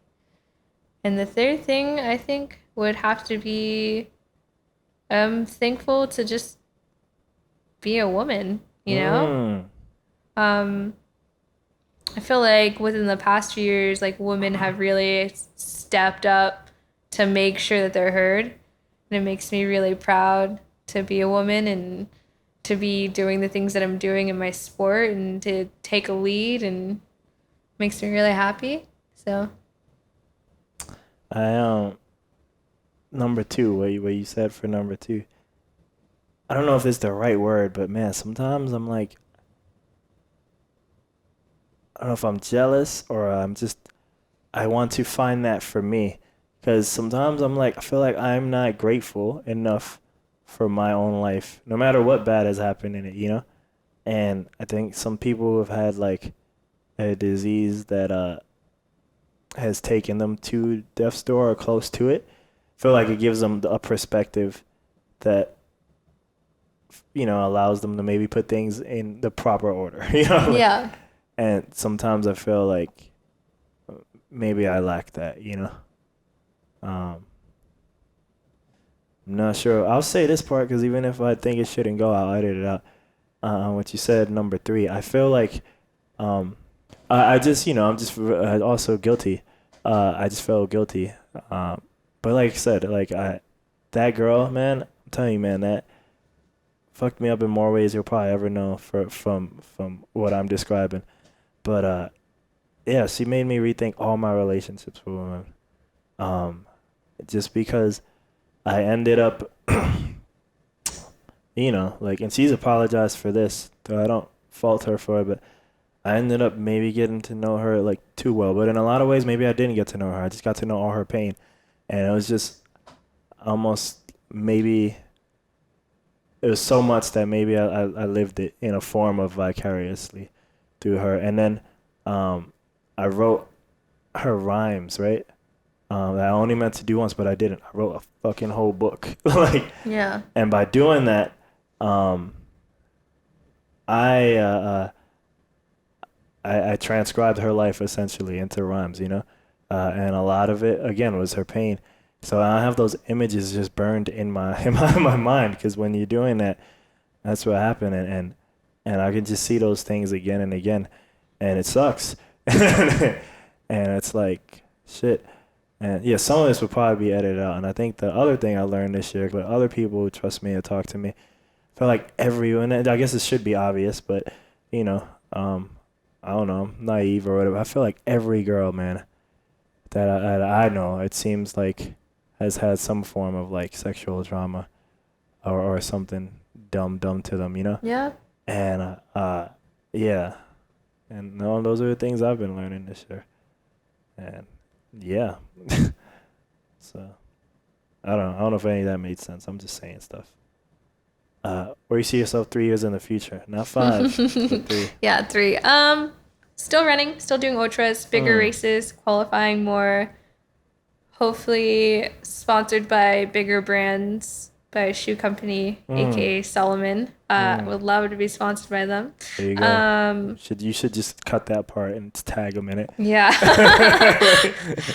And the third thing I think would have to be I'm thankful to just be a woman, you know? Um, I feel like within the past few years, like women have really stepped up to make sure that they're heard. And it makes me really proud to be a woman and to be doing the things that I'm doing in my sport and to take a lead and makes me really happy. So I number two, what you said for number two. I don't know if it's the right word, but man, sometimes I'm like, I don't know if I'm jealous or I want to find that for me. Because sometimes I'm like, I feel like I'm not grateful enough for my own life, no matter what bad has happened in it, you know? And I think some people have had like a disease that has taken them to death's door or close to it. I feel like it gives them a perspective that, you know, allows them to maybe put things in the proper order, you know? yeah. And sometimes I feel like maybe I lack that, you know? I'm not sure. I'll say this part because even if I think it shouldn't go, I'll edit it out. What you said, number three, I feel like I just, you know, I'm just also guilty. I just felt guilty. But like I said, like that girl, man, I'm telling you, man, that fucked me up in more ways you'll probably ever know from what I'm describing. But yeah, she made me rethink all my relationships with women. Just because I ended up, you know, like, and she's apologized for this, so I don't fault her for it, but I ended up maybe getting to know her like too well. But in a lot of ways, maybe I didn't get to know her. I just got to know all her pain. And it was just almost maybe it was so much that maybe I lived it in a form of vicariously through her. And then I wrote her rhymes, right? That I only meant to do once, but I didn't. I wrote a fucking whole book. Like, Yeah. and by doing that, I transcribed her life essentially into rhymes, you know? And a lot of it, again, was her pain. So I have those images just burned in my my mind because when you're doing that, that's what happened. And I can just see those things again and again. And it sucks. And it's like, shit. And yeah, some of this will probably be edited out. And I think the other thing I learned this year, but other people who trust me to talk to me, I feel like everyone, and I guess it should be obvious, but, you know, I don't know, I'm naive or whatever. I feel like every girl, man, that I know, it seems like has had some form of like sexual trauma or something dumb to them, you know? Yeah. And yeah. And no, those are the things I've been learning this year. And yeah. So I don't know if any of that made sense. I'm just saying stuff. Where you see yourself 3 years in the future, not 5, but 3. Yeah, 3. Still running, still doing ultras, bigger races, qualifying more. Hopefully sponsored by bigger brands, by a shoe company, aka Solomon. Would love to be sponsored by them. There you go. You should just cut that part and tag them in it. Yeah.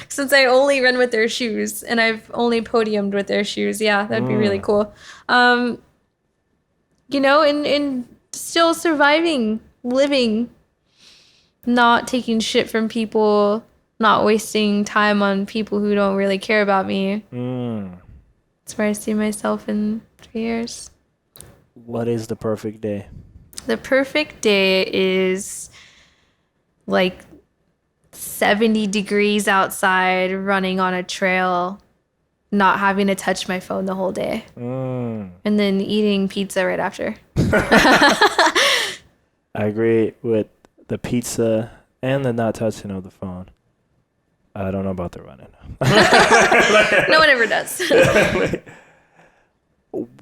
Since I only run with their shoes and I've only podiumed with their shoes. Yeah, that'd be really cool. You know, and still surviving, living, not taking shit from people, not wasting time on people who don't really care about me. That's where I see myself in 3 years. What is the perfect day? The perfect day is like 70 degrees outside, running on a trail, not having to touch my phone the whole day. And then eating pizza right after. I agree with the pizza and the not touching of the phone. I don't know about the running. No one ever does.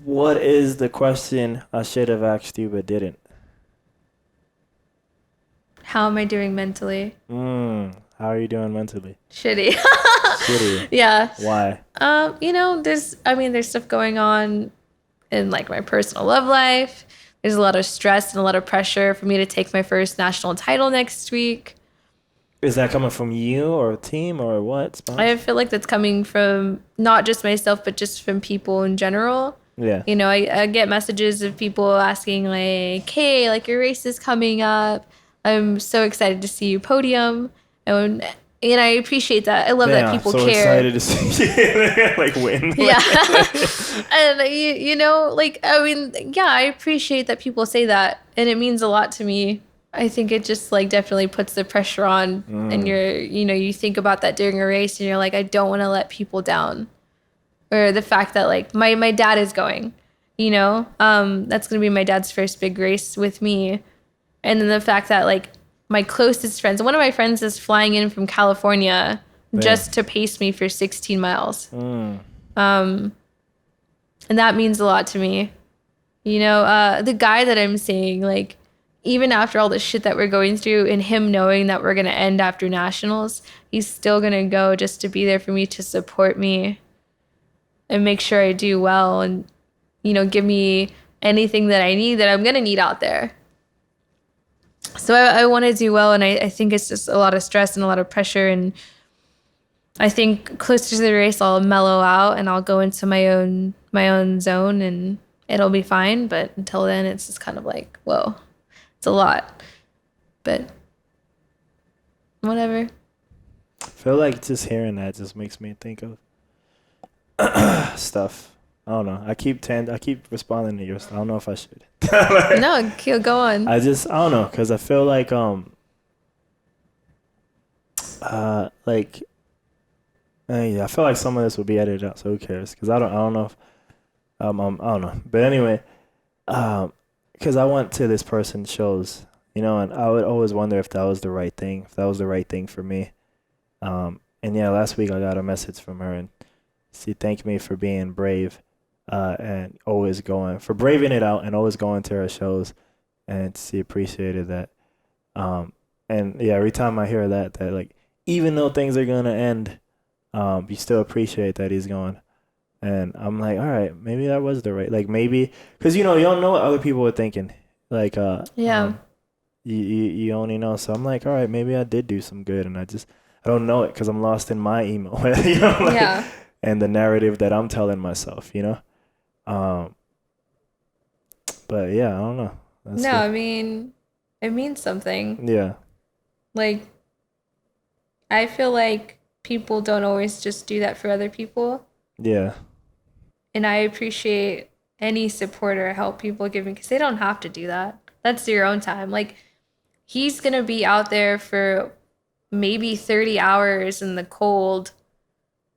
What is the question I should have asked you but didn't? How am I doing mentally? How are you doing mentally? Shitty. Shitty. Yeah. Why? There's stuff going on in like my personal love life. There's a lot of stress and a lot of pressure for me to take my first national title next week. Is that coming from you or a team or what? I feel like that's coming from not just myself, but just from people in general. Yeah. I get messages of people asking like, hey, like your race is coming up. I'm so excited to see you podium. And I appreciate that. I love that people so care. Excited to see you like win. Yeah. And I appreciate that people say that. And it means a lot to me. I think it just like definitely puts the pressure on and you think about that during a race and you're like, I don't want to let people down. Or the fact that like my dad is going, that's going to be my dad's first big race with me. And then the fact that like my closest friends, one of my friends is flying in from California just to pace me for 16 miles. And that means a lot to me. The guy that I'm seeing, like, even after all the shit that we're going through and him knowing that we're going to end after nationals, he's still going to go just to be there for me, to support me and make sure I do well and, give me anything that I need that I'm going to need out there. So I want to do well. And I think it's just a lot of stress and a lot of pressure. And I think closer to the race, I'll mellow out and I'll go into my own zone and it'll be fine. But until then, it's just kind of like, whoa, it's a lot. But whatever. I feel like just hearing that just makes me think of stuff. I don't know. I keep responding to your stuff. I don't know if I should. No, go on. I don't know, because I feel like I feel like some of this will be edited out, so who cares? Because I don't know if I don't know. But anyway, because I went to this person's shows, and I would always wonder if that was the right thing, for me. And yeah, last week I got a message from her, and she thanked me for being brave, and always for braving it out and always going to her shows, and she appreciated that. And yeah, every time I hear that like, even though things are gonna end, you still appreciate that he's going. And I'm like, all right, maybe that was the right, like, maybe, because you don't know what other people are thinking, like, you only know. So I'm like, all right, maybe I did do some good, and I don't know it because I'm lost in my emo, and the narrative that I'm telling myself, but yeah, I don't know. I mean, it means something. Yeah. Like, I feel like people don't always just do that for other people. Yeah. And I appreciate any support or help people give me, because they don't have to do that. That's your own time. Like, he's going to be out there for maybe 30 hours in the cold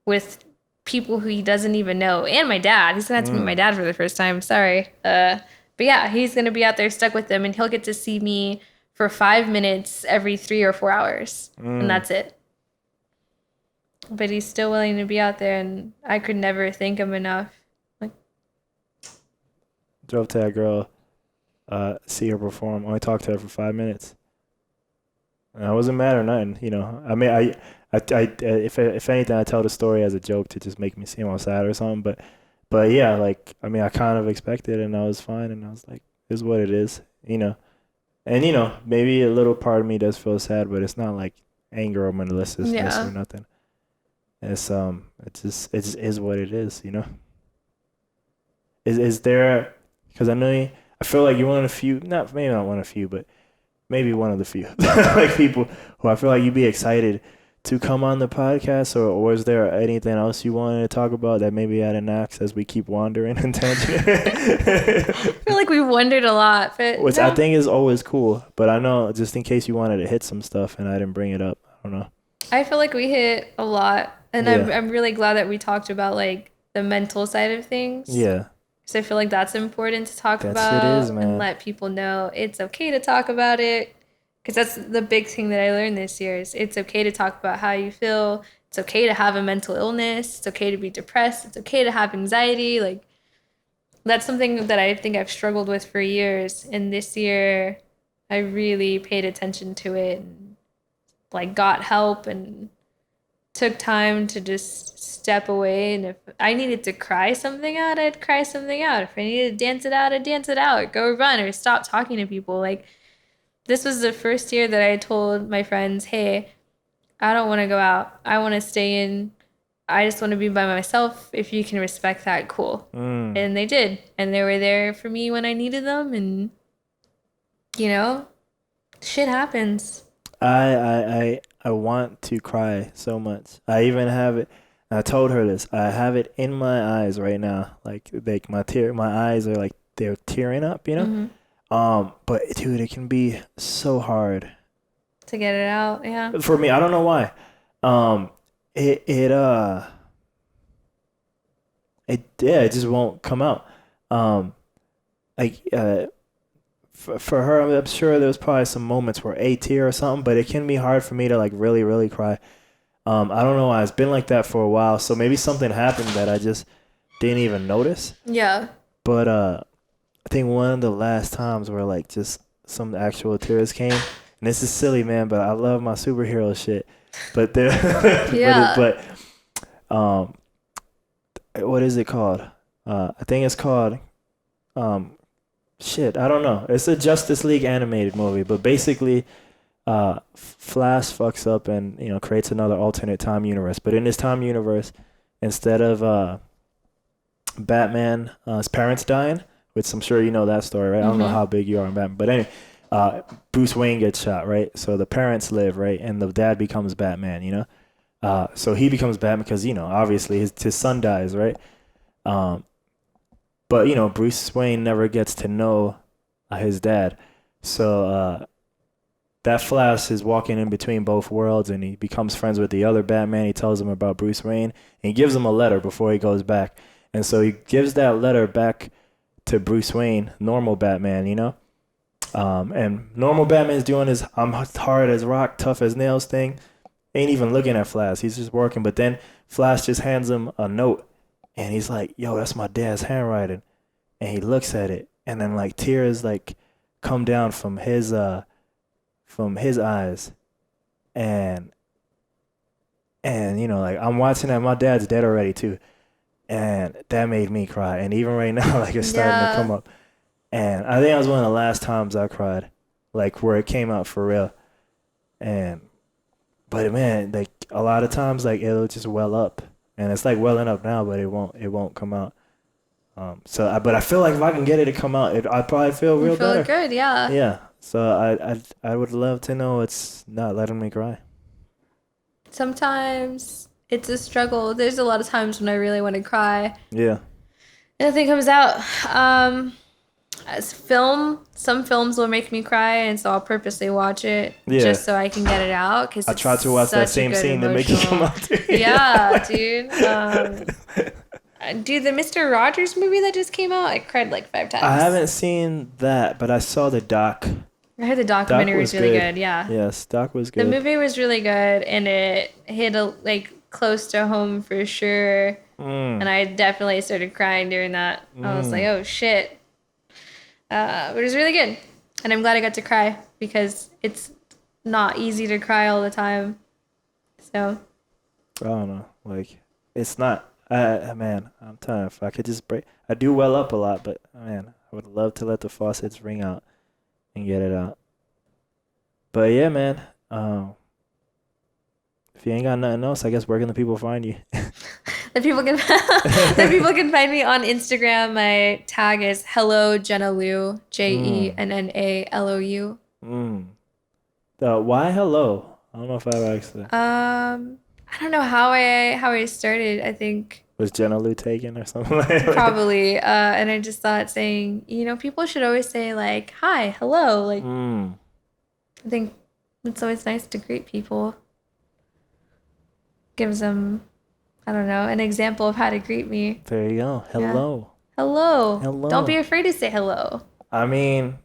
with people who he doesn't even know. And my dad. He's going to have to meet my dad for the first time. Sorry. But yeah, he's going to be out there stuck with them, and he'll get to see me for 5 minutes every 3 or 4 hours. And that's it. But he's still willing to be out there, and I could never thank him enough. Drove to that girl, see her perform. Only talked to her for 5 minutes. And I wasn't mad or nothing, I mean, I if anything, I tell the story as a joke to just make me seem all sad or something. But yeah, like, I mean, I kind of expected it, and I was fine, and I was like, this is what it is, And maybe a little part of me does feel sad, but it's not like anger or maliciousness or nothing. It's it just is what it is, Is there? Because I feel like you're one of the few, maybe not one of the few, but maybe one of the few, like, people who I feel like you'd be excited to come on the podcast, or is there anything else you wanted to talk about that maybe I didn't ask as we keep wandering and tangent? I feel like we wondered a lot, but which I think is always cool. But I know, just in case you wanted to hit some stuff and I didn't bring it up, I don't know. I feel like we hit a lot, and I'm really glad that we talked about like the mental side of things. Yeah. So I feel like that's important to talk about, That shit is, man. And let people know it's okay to talk about it. Because that's the big thing that I learned this year is it's okay to talk about how you feel. It's okay to have a mental illness. It's okay to be depressed. It's okay to have anxiety. Like, that's something that I think I've struggled with for years. And this year, I really paid attention to it and like got help and took time to just step away. And if I needed to cry something out, I'd cry something out. If I needed to dance it out, I'd dance it out. Go run or stop talking to people. Like this was the first year that I told my friends, hey, I don't want to go out. I want to stay in. I just want to be by myself. If you can respect that, cool. And they did. And they were there for me when I needed them. And, you know, shit happens. I want to cry so much. I even have it. I told her this. I have it in my eyes right now. Like my eyes are like they're tearing up, you know? But dude, it can be so hard to get it out, yeah. for me. I don't know why. It just won't come out. Like for her, I'm sure there was probably some moments where a tear or something, but it can be hard for me to like really, really cry. I don't know why. It's been like that for a while, so maybe something happened that I just didn't even notice. Yeah. But I think one of the last times where like just some actual tears came, and this is silly, man, but I love my superhero shit. But there, yeah. What is it called? I think it's called shit, I don't know. It's a Justice League animated movie, but basically Flash fucks up and, you know, creates another alternate time universe. But in this time universe, instead of Batman, his parents dying, which I'm sure you know that story, right? I don't know how big you are in Batman, but anyway, Bruce Wayne gets shot, right? So the parents live, right? And the dad becomes Batman, you know? So he becomes Batman because, you know, obviously his son dies, right? But, you know, Bruce Wayne never gets to know his dad. So that Flash is walking in between both worlds, and he becomes friends with the other Batman. He tells him about Bruce Wayne, and he gives him a letter before he goes back. And so he gives that letter back to Bruce Wayne, normal Batman, you know? And normal Batman's doing his I'm hard as rock, tough as nails thing. Ain't even looking at Flash. He's just working. But then Flash just hands him a note. And he's like, yo, that's my dad's handwriting. And he looks at it. And then like tears like come down from his eyes. And you know, like I'm watching that. My dad's dead already too. And that made me cry. And even right now, like it's starting to come up. And I think that was one of the last times I cried. Like where it came out for real. But man, like a lot of times like it'll just well up. And it's like welling up now, but it won't come out. But I feel like if I can get it to come out, I'd probably feel real better. You feel good, yeah. Yeah. So I would love to know it's not letting me cry. Sometimes it's a struggle. There's a lot of times when I really want to cry. Yeah. Nothing comes out. Some films will make me cry, and so I'll purposely watch it just so I can get it out. Cause I try to watch that same scene to make it come out too. Yeah, dude. Dude, the Mr. Rogers movie that just came out, I cried like 5 times. I haven't seen that, but I saw the doc. I heard the documentary was really good. Yeah. Yes, doc was good. The movie was really good, and it hit like close to home for sure. And I definitely started crying during that. I was like, oh shit. But it was really good. And I'm glad I got to cry because it's not easy to cry all the time. So. I don't know. Like, it's not. Man, I'm telling you, if I could just break. I do well up a lot, but man, I would love to let the faucets ring out and get it out. But yeah, man. If you ain't got nothing else, I guess where can the people find you? The people can find me on Instagram. My tag is Hello Jenna Lou, JENNALOU. Why hello? I don't know if I've asked that. I don't know how I started. I think was Jenna Lou taken or something like that? Probably. And I just thought saying, you know, people should always say like hi, hello. Like I think it's always nice to greet people. Gives them, I don't know, an example of how to greet me. There you go. Hello. Yeah. Hello. Don't be afraid to say hello. I mean,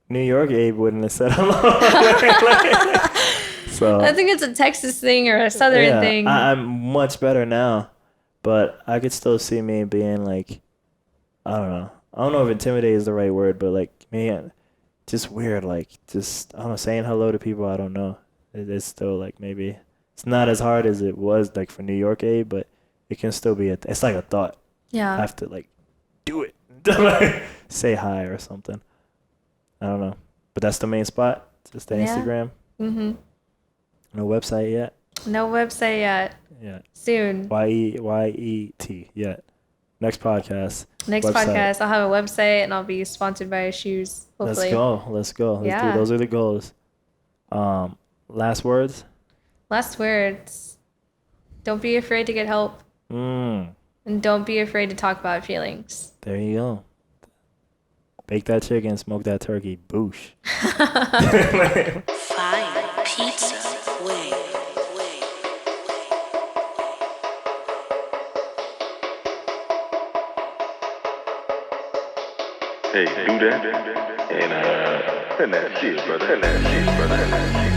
New York Abe wouldn't have said hello. So I think it's a Texas thing or a Southern thing. I'm much better now, but I could still see me being like, I don't know if intimidate is the right word, but like, man, just weird. Like, just I don't know, saying hello to people I don't know. It's still like maybe it's not as hard as it was like for New York Aid, but it can still be it's like a thought. Yeah. I have to like do it. Like, say hi or something. I don't know, but that's the main spot. Just the Instagram. Mm-hmm. No website yet. No website yet. Yeah. Soon. YET yet. Next podcast. Next podcast, I'll have a website and I'll be sponsored by shoes. Hopefully. Let's go. Let's do. Yeah. Those are the goals. Last words. Last words. Don't be afraid to get help. And don't be afraid to talk about feelings. There you go. Bake that chicken, smoke that turkey. Boosh. Fire pizza way. Hey, do that and send that shit, brother. Send that shit, brother.